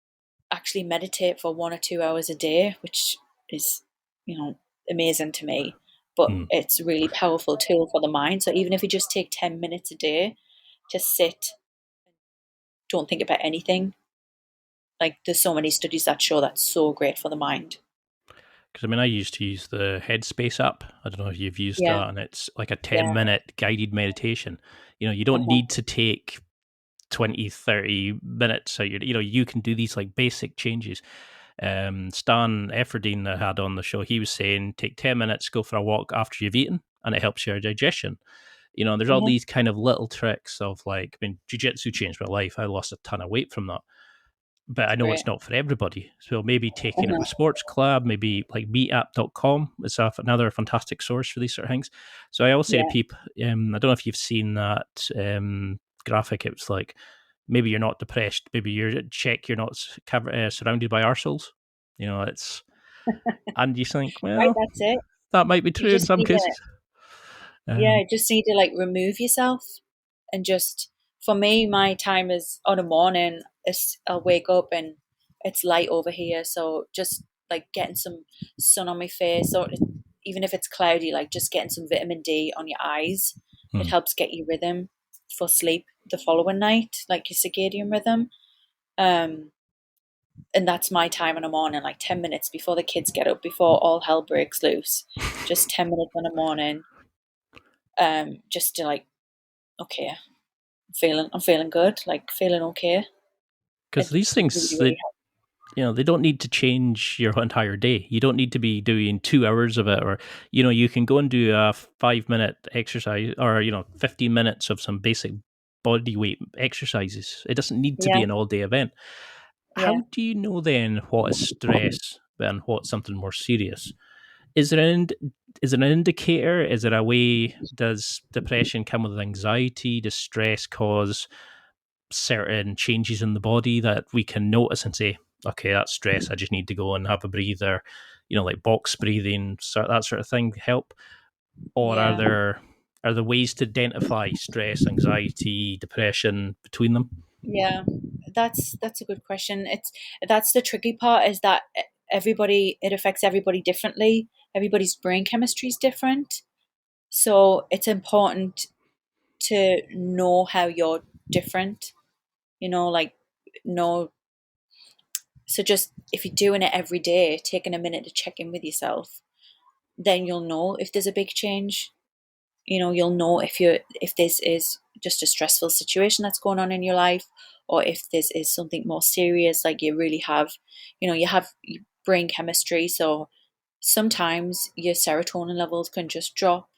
actually meditate for 1 or 2 hours a day, which is, amazing to me. But Hmm. it's a really powerful tool for the mind. So even if you just take 10 minutes a day, to sit, don't think about anything. Like there's so many studies that show that's so great for the mind. Because I mean, I used to use the Headspace app. I don't know if you've used Yeah, that, and it's like a yeah, 10-minute guided meditation. You don't uh-huh. need to take 20, 30 minutes. So you can do these like basic changes. Stan Efferdine I had on the show, he was saying take 10 minutes, go for a walk after you've eaten, and it helps your digestion. There's all Uh-huh. these kind of little tricks of like, I mean, jiu-jitsu changed my life. I lost a ton of weight from that. But I It's know great. it's not for everybody. So maybe taking it Uh-huh. with a sports club, maybe like meetup.com is another fantastic source for these sort of things. So I always say to Yeah, people, I don't know if you've seen that graphic. It's like, maybe you're not depressed. Maybe you're not surrounded by arseholes. It's, and you think, right. well, That's it. that might be You true in just some need to, cases. yeah, Um, just need to like remove yourself and just. For me, my time is on a morning. I'll wake up and it's light over here, so just like getting some sun on my face, or even if it's cloudy, like just getting some vitamin D on your eyes. It hmm. helps get your rhythm for sleep the following night, like your circadian rhythm. Um, and that's my time in the morning, like 10 minutes before the kids get up, before all hell breaks loose. Just 10 minutes in the morning, just to like, okay, I'm feeling good, like feeling okay. Because these It's really, things, really they don't need to change your entire day. You don't need to be doing 2 hours of it, or you can go and do a 5-minute exercise, or 15 minutes of some basic body weight exercises. It doesn't need to be yeah, an all-day event. yeah, How do you know then what is stress and what's something more serious? Is there an is there an indicator? Is there a way? Does depression come with anxiety? Does stress cause certain changes in the body that we can notice and say, okay, that's stress. I just need to go and have a breather, like box breathing, that sort of thing help? Or yeah, are there ways to identify stress, anxiety, depression between them? yeah. That's a good question. That's the tricky part, is that it affects everybody differently. Everybody's brain chemistry is different, so it's important to know how you're different. Like know. So just if you're doing it every day, taking a minute to check in with yourself, then you'll know if there's a big change. You'll know if this is just a stressful situation that's going on in your life, or if this is something more serious, like you really have, you have brain chemistry. So sometimes your serotonin levels can just drop,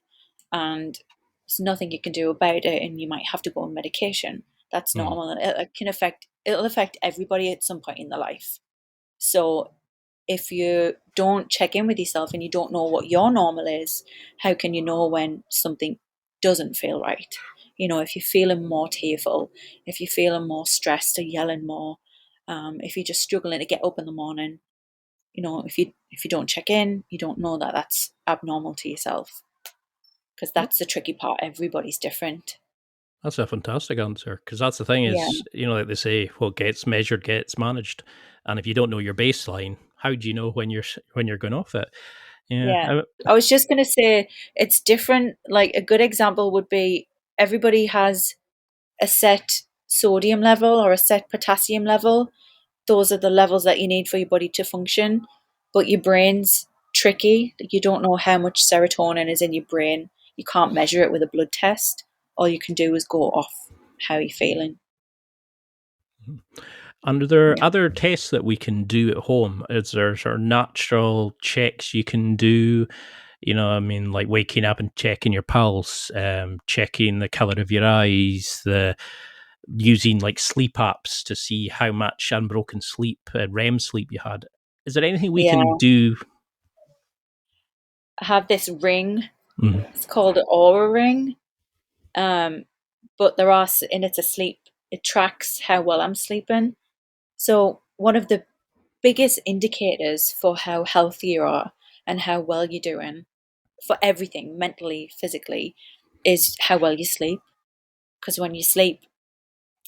and there's nothing you can do about it, and you might have to go on medication. That's Mm. normal, and it'll affect everybody at some point in their life. So if you don't check in with yourself and you don't know what your normal is, how can you know when something doesn't feel right? If you're feeling more tearful, if you're feeling more stressed or yelling more, if you're just struggling to get up in the morning, if you don't check in, you don't know that that's abnormal to yourself, because that's the tricky part. Everybody's different. That's a fantastic answer, because that's the thing Yeah, is, like they say, what gets measured gets managed, and if you don't know your baseline, how do you know when you're going off it? Yeah, yeah. I was just going to say it's different. Like a good example would be everybody has a set sodium level or a set potassium level. Those are the levels that you need for your body to function. But your brain's tricky. You don't know how much serotonin is in your brain. You can't measure it with a blood test. All you can do is go off how you're feeling. and are there Yeah. other tests that we can do at home? Is there sort of natural checks you can do? I mean, like waking up and checking your pulse, checking the color of your eyes, the using like sleep apps to see how much unbroken sleep, REM sleep you had. Is there anything we Yeah. can do? I have this ring. Mhm. It's called an aura ring. Um, but and it's a sleep. It tracks how well I'm sleeping. So one of the biggest indicators for how healthy you are and how well you're doing for everything, mentally, physically, is how well you sleep. Because when you sleep,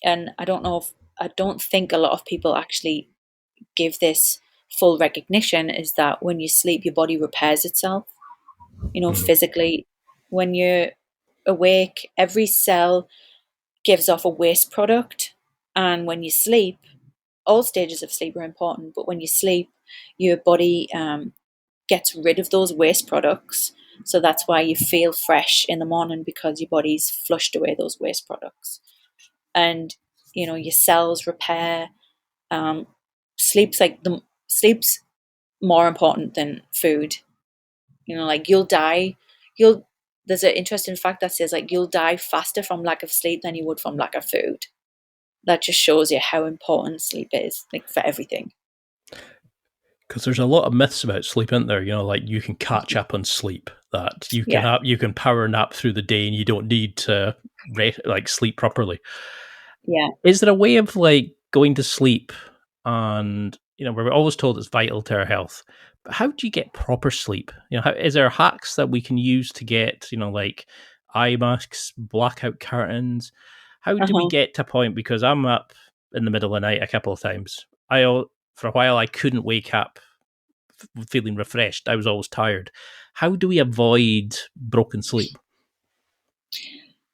and I don't think a lot of people actually give this full recognition, is that when you sleep, your body repairs itself, Mhm. physically. When you're awake, every cell gives off a waste product. And when you sleep, all stages of sleep are important, but when you sleep, your body gets rid of those waste products. So that's why you feel fresh in the morning, because your body's flushed away those waste products. And your cells repair. Sleep's more important than food. Like you'll there's an interesting fact that says like you'll die faster from lack of sleep than you would from lack of food. That just shows you how important sleep is, like, for everything. Because there's a lot of myths about sleep, isn't there? Like you can catch up on sleep, that you can power nap through the day and you don't need to sleep properly. Yeah. Is there a way of like going to sleep, and we're always told it's vital to our health, but how do you get proper sleep? Is there hacks that we can use to get like eye masks, blackout curtains? How do we Uh-huh. get to a point? Because I'm up in the middle of the night a couple of times. For a while, I couldn't wake up feeling refreshed. I was always tired. How do we avoid broken sleep?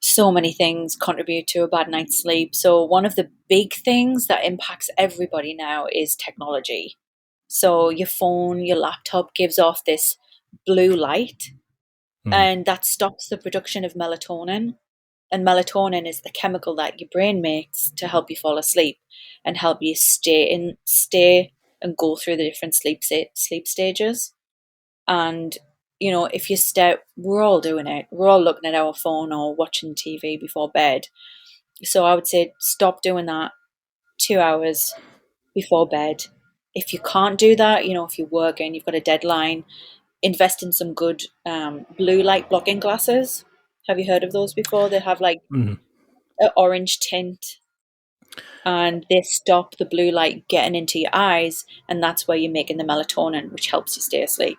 So many things contribute to a bad night's sleep. So one of the big things that impacts everybody now is technology. So your phone, your laptop gives off this blue light, and that stops the production of melatonin. And melatonin is the chemical that your brain makes to help you fall asleep and help you stay and go through the different sleep stages. And if you step, we're all doing it. We're all looking at our phone or watching TV before bed. So I would say stop doing that 2 hours before bed. If you can't do that, if you're working, you've got a deadline, invest in some good blue light blocking glasses. Have you heard of those before? They have like an orange tint, and they stop the blue light getting into your eyes, and that's where you're making the melatonin, which helps you stay asleep.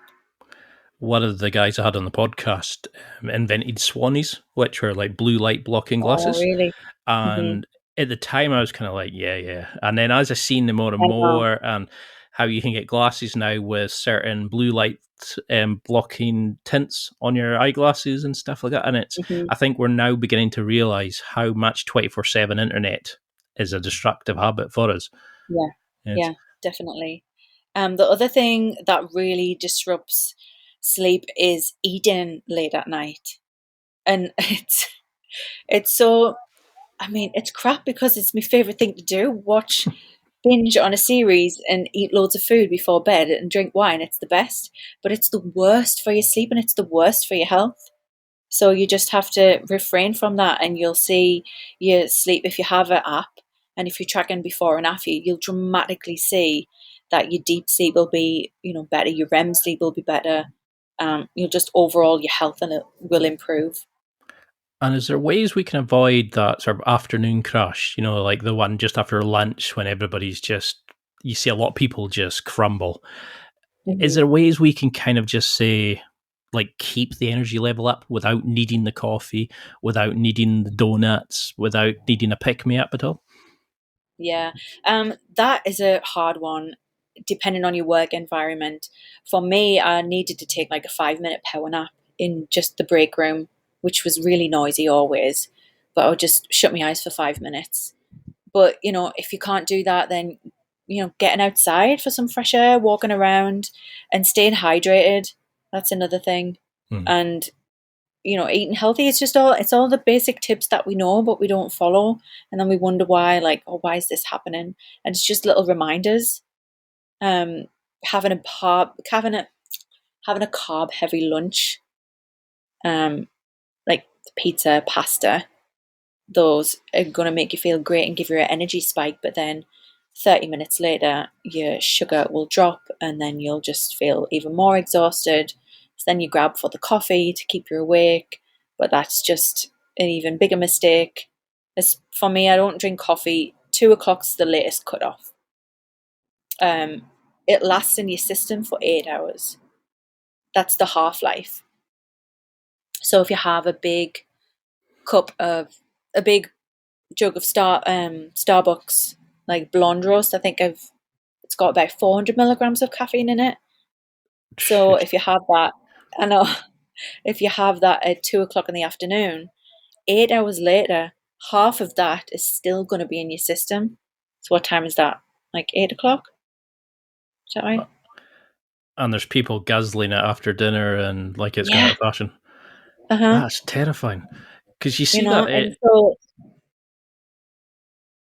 One of the guys I had on the podcast invented Swannies, which were like blue light blocking Oh, glasses. really? Mm-hmm. And at the time, I was kind of like, yeah. And then as I've seen them more and I know. more, and how you can get glasses now with certain blue light blocking tints on your eyeglasses and stuff like that. And Mm-hmm. I think we're now beginning to realize how much 24/7 internet is a destructive habit for us. Yeah, It's, yeah, definitely. The other thing that really disrupts sleep is eating late at night, and it's so. I mean, it's crap because it's my favorite thing to do. Binge on a series and eat loads of food before bed and drink wine. It's the best, but it's the worst for your sleep and it's the worst for your health. So you just have to refrain from that, and you'll see your sleep, if you have an app and if you're tracking before and after, you'll dramatically see that your deep sleep will be, better. Your REM sleep will be better. You'll just overall your health and it will improve. And is there ways we can avoid that sort of afternoon crash? Like the one just after lunch when everybody's just, you see a lot of people just crumble. Is Hmm. there ways we can kind of just say, like, keep the energy level up without needing the coffee, without needing the donuts, without needing a pick me up at all? Yeah, that is a hard one, depending on your work environment. For me, I needed to take like a 5 minute power nap in just the break room, which was really noisy always, but I would just shut my eyes for 5 minutes. But if you can't do that, then getting outside for some fresh air, walking around, and staying hydrated. That's another thing. Hmm. And eating healthy. It's all the basic tips that we know, but we don't follow, and then we wonder why. Like, oh, why is this happening? And it's just little reminders. Um, having a carb heavy lunch, um, like pizza, pasta. Those are going to make you feel great and give you an energy spike, but then 30 minutes later, your sugar will drop and then you'll just feel even more exhausted. So then you grab for the coffee to keep you awake, but that's just an even bigger mistake. As for me, I don't drink coffee. 2 o'clock's the latest cutoff. It lasts in your system for 8 hours. That's the half life. So if you have a big jug of Starbucks like blonde roast. I think it's got about 400 milligrams of caffeine in it. So if you have that, I know, if you have that at 2 o'clock in the afternoon, 8 hours later, half of that is still going to be in your system. So what time is that? Like 8 o'clock? Is that right? And there's people guzzling it after dinner and like it's going Yeah. out of fashion. Uh-huh. That's terrifying. Because you You see know, that, and so,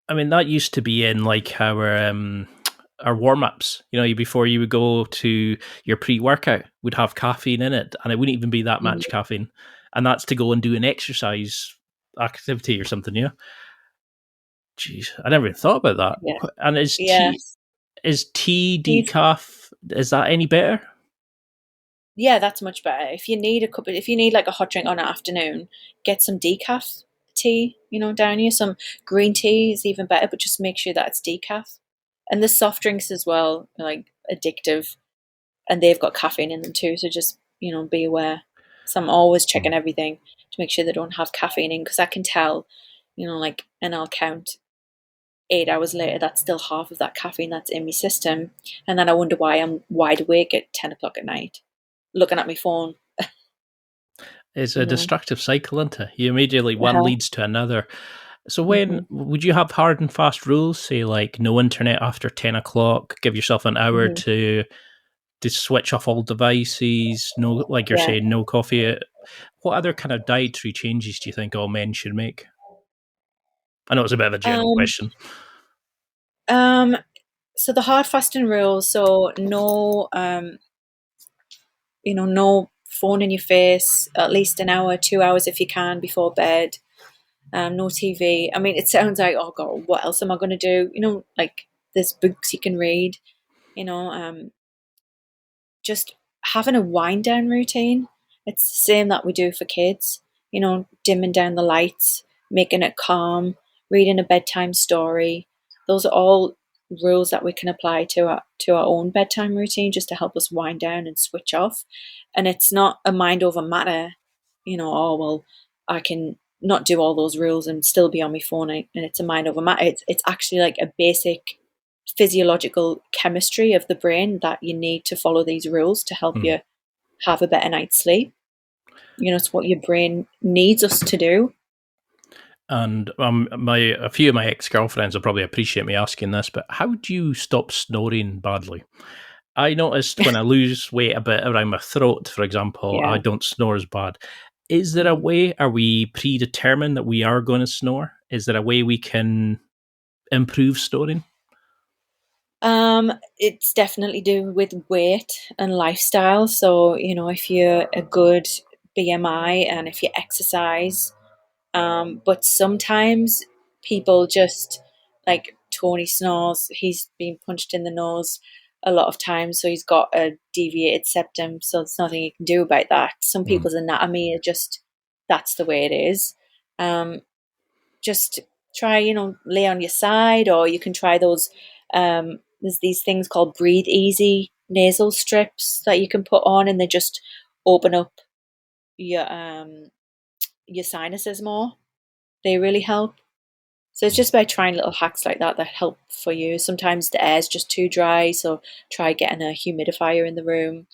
I mean, that used to be in like our warm ups. You know, before you would go to your pre workout, would have caffeine in it, and it wouldn't even be that mm, much caffeine, and that's to go and do an exercise activity or something. Yeah, jeez, I never even thought about that. yeah. And Yes. is tea You've, decaf? Is that any better? yeah, that's much better. If you need like a hot drink on an afternoon, get some decaf tea, down you. Some green tea is even better, but just make sure that it's decaf. And the soft drinks as well, are, like, addictive, and they've got caffeine in them too. So just, be aware. So I'm always checking everything to make sure they don't have caffeine in, because I can tell, like, and I'll count 8 hours later, that's still half of that caffeine that's in my system. And then I wonder why I'm wide awake at 10 o'clock at night, looking at my phone, It's a you know. destructive cycle, isn't it? You immediately one Uh-huh. leads to another. So when hmm would you have hard and fast rules? Say like no internet after 10 o'clock. Give yourself an hour hmm to switch off all devices. No, like you're Yeah. saying, no coffee. What other kind of dietary changes do you think all men should make? I know it's a bit of a general Um, question. um, so the hard fasting rules, so no phone in your face, at least an hour, 2 hours if you can before bed. No TV. I mean, it sounds like, oh God, what else am I going to do? Like, there's books you can read. You know, just having a wind down routine. It's the same that we do for kids. Dimming down the lights, making it calm, reading a bedtime story. Those are all rules that we can apply to our own bedtime routine, just to help us wind down and switch off. And it's not a mind over matter. Oh well, I can not do all those rules and still be on my phone, and it's a mind over matter. It's actually like a basic physiological chemistry of the brain that you need to follow these rules to help Hmm. you have a better night's sleep. It's what your brain needs us to do. And a few of my ex girlfriends will probably appreciate me asking this, but how do you stop snoring badly? I noticed when I lose weight a bit around my throat, for example, I Yeah. don't snore as bad. Is there a Mhm. way? Are we predetermined that we are going to snore? Is there a way we can improve snoring? It's definitely do with weight and lifestyle. So, if you're a good BMI and if you exercise, but sometimes people just, like Tony snores, he's been punched in the nose a lot of times, so he's got a deviated septum, so there's nothing you can do about that. Some Mm. people's anatomy are just, that's the way it is. Um, just try, lay on your side, or you can try those. There's these things called Breathe Easy nasal strips that you can put on, and they just open up your sinuses more. They really help. So it's just by trying little hacks like that help for you. Sometimes the air's just too dry, so try getting a humidifier in the room.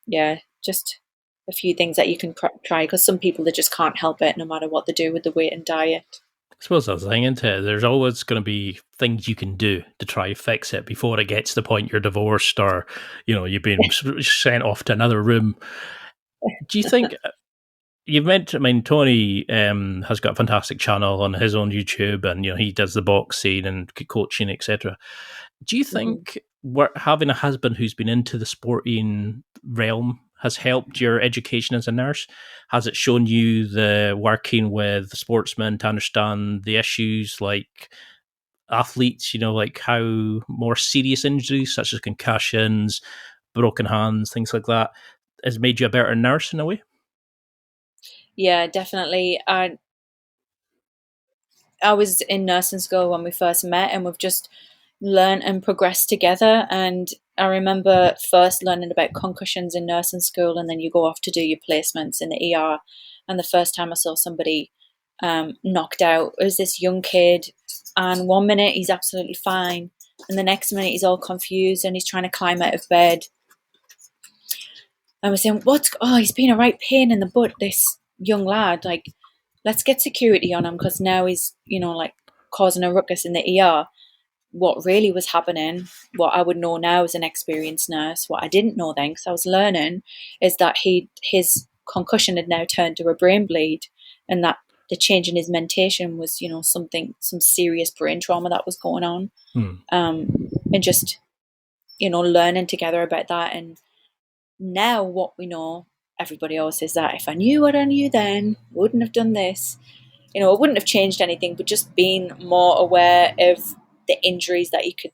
Yeah, just a few things that you can try, because some people, they just can't help it no matter what they do with the weight and diet. I suppose that's the thing, isn't it? There's always going to be things you can do to try to fix it before it gets to the point you're divorced or, you've been sent off to another room. Do you think you've mentioned? I mean, Tony has got a fantastic channel on his own YouTube, and he does the boxing and coaching, etc. Do you hmm think having a husband who's been into the sporting realm has helped your education as a nurse? Has it shown you the working with sportsmen to understand the issues like athletes, like how more serious injuries such as concussions, broken hands, things like that, has made you a better nurse in a way? Yeah, definitely. I was in nursing school when we first met, and we've just learned and progressed together. And I remember first learning about concussions in nursing school, and then you go off to do your placements in the ER. And the first time I saw somebody knocked out, it was this young kid, and one minute he's absolutely fine, and the next minute he's all confused and he's trying to climb out of bed. And we're saying, "What's? Oh, he's been a right pain in the butt, this young lad. Like, let's get security on him because now he's, like causing a ruckus in the ER. What really was happening, what I would know now as an experienced nurse, what I didn't know then because I was learning, is that his concussion had now turned to a brain bleed, and that the change in his mentation was, some serious brain trauma that was going on. And just, learning together about that. And now what we know, everybody always says that if I knew what I knew then, wouldn't have done this. It wouldn't have changed anything, but just being more aware of the injuries that he could,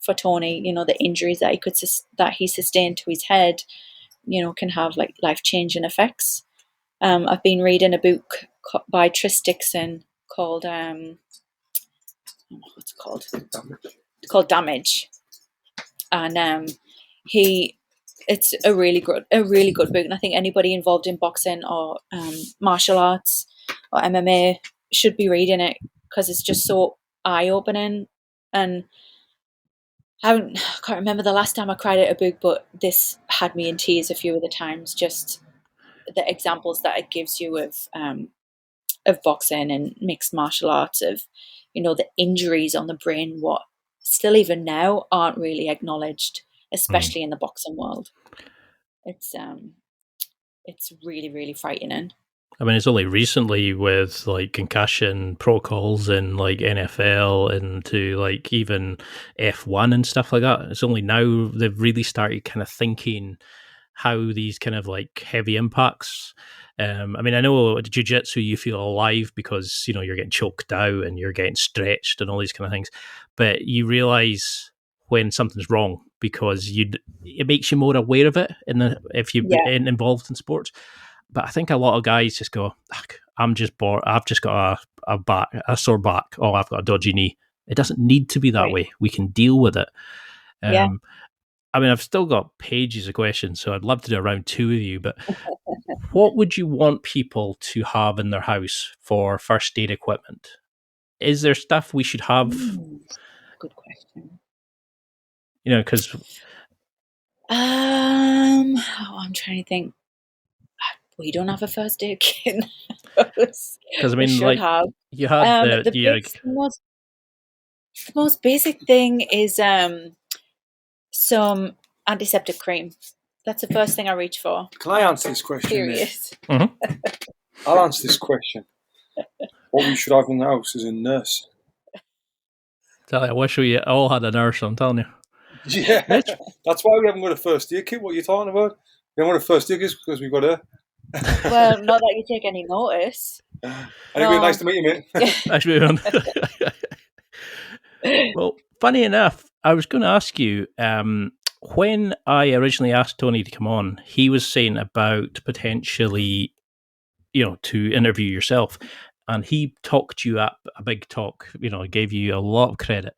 for Tony, the injuries that he sustained to his head, can have like life-changing effects. I've been reading a book by Tris Dixon called what's it called? It's called Damage, and it's a really good book, and I think anybody involved in boxing or martial arts or MMA should be reading it because it's just so eye-opening. And I can't remember the last time I cried at a book, but this had me in tears a few of the times. Just the examples that it gives you of boxing and mixed martial arts, of the injuries on the brain, what still even now aren't really acknowledged, especially in the boxing world. It's really, really frightening. I mean, it's only recently with like concussion protocols in like NFL and to like even F1 and stuff like that. It's only now they've really started kind of thinking how these kind of like heavy impacts. I mean, I know at jiu-jitsu you feel alive because, you're getting choked out and you're getting stretched and all these kind of things. But you realize when something's wrong because it makes you more aware of it if you've been involved in sports. But I think a lot of guys just go, I'm just bored. I've just got a sore back. Oh, I've got a dodgy knee. It doesn't need to be that way. We can deal with it. I mean, I've still got pages of questions, so I'd love to do a round two with you. But what would you want people to have in their house for first aid equipment? Is there stuff we should have? Good question. Because I'm trying to think. We don't have a first aid kit. Because I mean, should have. You had the most basic thing is some antiseptic cream. That's the first thing I reach for. Can I answer this question? Serious. Mm-hmm. I'll answer this question. What we should have in the house is a nurse. I wish we all had a nurse, I'm telling you. Yeah, that's why we haven't got a first aid kit. What are you talking about? We haven't got a first aid kit because we've got her. Well, not that you take any notice. Anyway, nice to meet you, mate. Nice to meet you. Well, funny enough, I was going to ask you, when I originally asked Tony to come on, he was saying about potentially, to interview yourself. And he talked you up a big talk, gave you a lot of credit.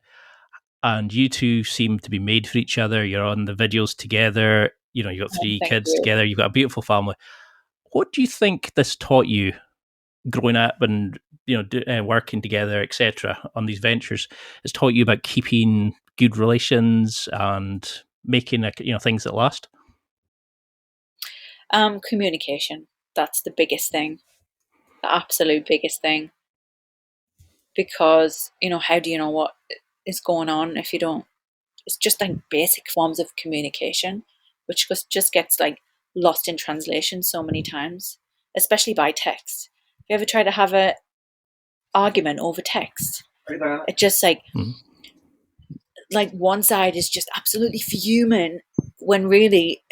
And you two seem to be made for each other. You're on the videos together. You got three kids together. You've got a beautiful family. What do you think this taught you growing up and, working together, etc., on these ventures? It's taught you about keeping good relations and making, things that last? Communication. That's the biggest thing. The absolute biggest thing. Because, how do you know what is going on if you don't? It's just like basic forms of communication, which just gets like lost in translation so many times, especially by text. Have you ever tried to have an argument over text? It just like one side is just absolutely fuming when really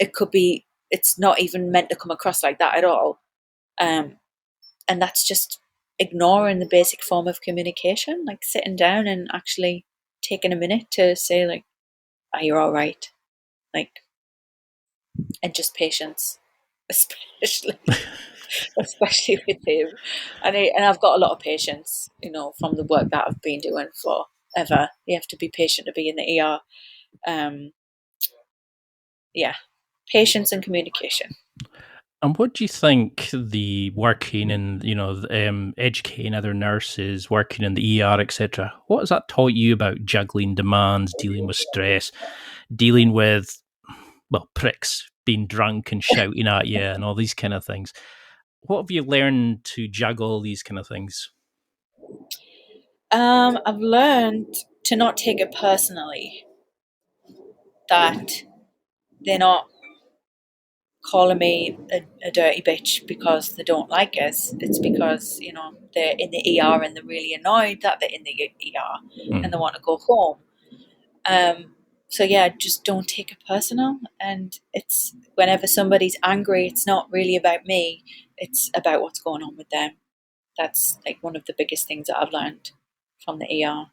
it's not even meant to come across like that at all. And that's just ignoring the basic form of communication, like sitting down and actually taking a minute to say like, are you all right? Like, and just patience, especially with him. And I've got a lot of patience, from the work that I've been doing forever. You have to be patient to be in the ER. Patience and communication. And what do you think the working and, educating other nurses, working in the ER, etc., what has that taught you about juggling demands, dealing with stress, dealing with, pricks being drunk and shouting at you and all these kind of things? what have you learned to juggle these kind of things? I've learned to not take it personally, that they're not calling me a dirty bitch because they don't like us. It's because, they're in the ER and they're really annoyed that they're in the ER and they want to go home. So yeah, just don't take it personal. And it's whenever somebody's angry, it's not really about me. It's about what's going on with them. That's like one of the biggest things that I've learned from the ER.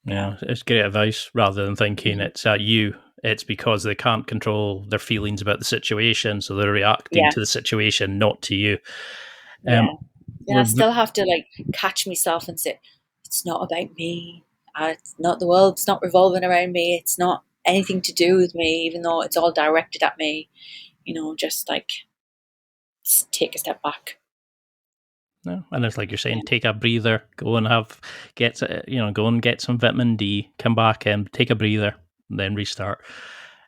Yeah, it's great advice. Rather than thinking it's at you, it's because they can't control their feelings about the situation, so they're reacting to the situation, not to you. And I still have to catch myself and say, it's not about me. It's not the world. It's not revolving around me. It's not anything to do with me, even though it's all directed at me. Just take a step back. No, and it's like you're saying, take a breather, go and go and get some vitamin D, come back and take a breather, and then restart.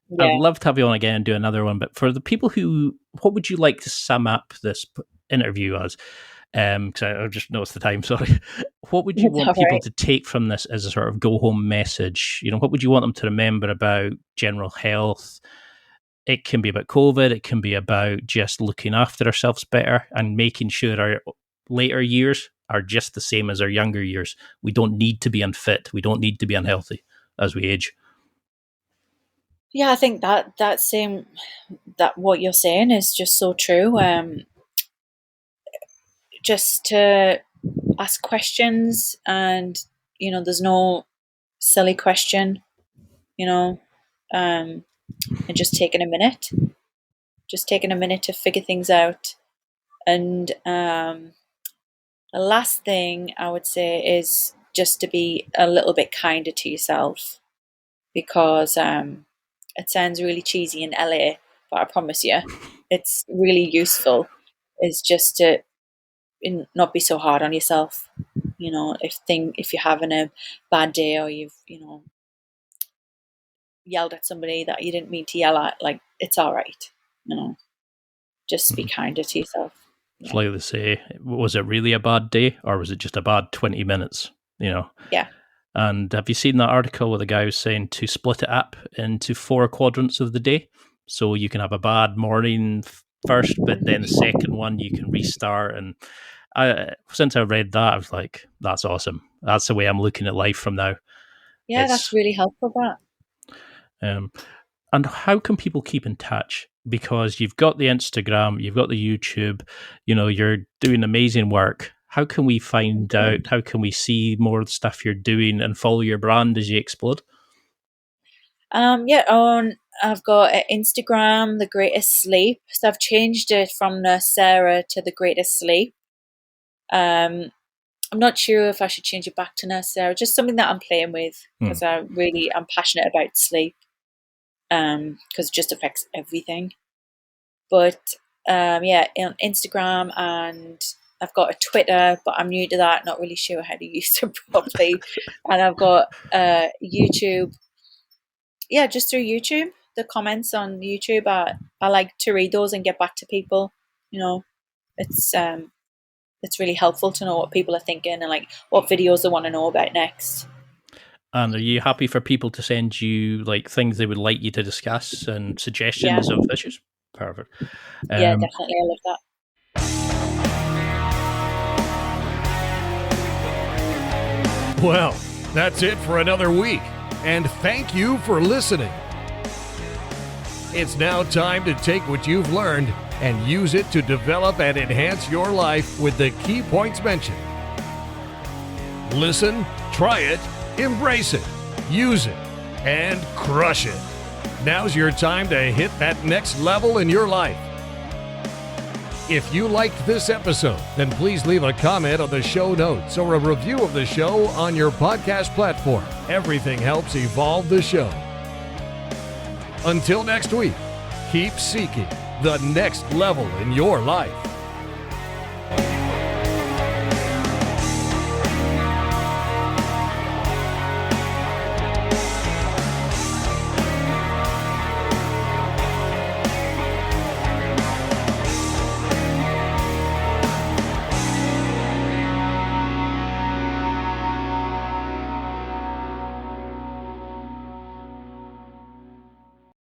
Yeah. I'd love to have you on again and do another one, but for the people what would you like to sum up this interview as? Because I just noticed the time, sorry. What would you want people to take from this as a sort of go-home message? What would you want them to remember about general health? It can be about COVID, it can be about just looking after ourselves better and making sure our later years are just the same as our younger years. We don't need to be unfit. We don't need to be unhealthy as we age. Yeah, I think that what you're saying is just so true. Just to ask questions, and there's no silly question, and just taking a minute to figure things out. And the last thing I would say is just to be a little bit kinder to yourself, because it sounds really cheesy in LA, but I promise you it's really useful, is just to not be so hard on yourself. If you're having a bad day, or you've yelled at somebody that you didn't mean to yell at, it's all right. Just be kinder to yourself. It's like they say, was it really a bad day, or was it just a bad 20 minutes? Yeah. And have you seen that article where the guy was saying to split it up into 4 quadrants of the day? So you can have a bad morning first, but then the second one you can restart. And since I read that, I was like, that's awesome. That's the way I'm looking at life from now. Yeah, that's really helpful, that. And how can people keep in touch? Because you've got the Instagram, you've got the YouTube, you're doing amazing work. How can we find out? How can we see more of the stuff you're doing and follow your brand as you explode? I've got Instagram, The Greatest Sleep. So I've changed it from Nurse Sarah to The Greatest Sleep. I'm not sure if I should change it back to Nurse Sarah. Just something that I'm playing with, because I'm passionate about sleep. Because it just affects everything. But on Instagram, and I've got a Twitter, but I'm new to that, not really sure how to use it properly. And I've got YouTube. Yeah, just through YouTube, the comments on YouTube, I like to read those and get back to people. It's really helpful to know what people are thinking and what videos they want to know about next. And are you happy for people to send you things they would like you to discuss and suggestions of issues? Perfect. Yeah, definitely. I love that. Well, that's it for another week. And thank you for listening. It's now time to take what you've learned and use it to develop and enhance your life with the key points mentioned. Listen, try it, embrace it, use it, and crush it. Now's your time to hit that next level in your life. If you liked this episode, then please leave a comment on the show notes or a review of the show on your podcast platform. Everything helps evolve the show. Until next week, keep seeking the next level in your life.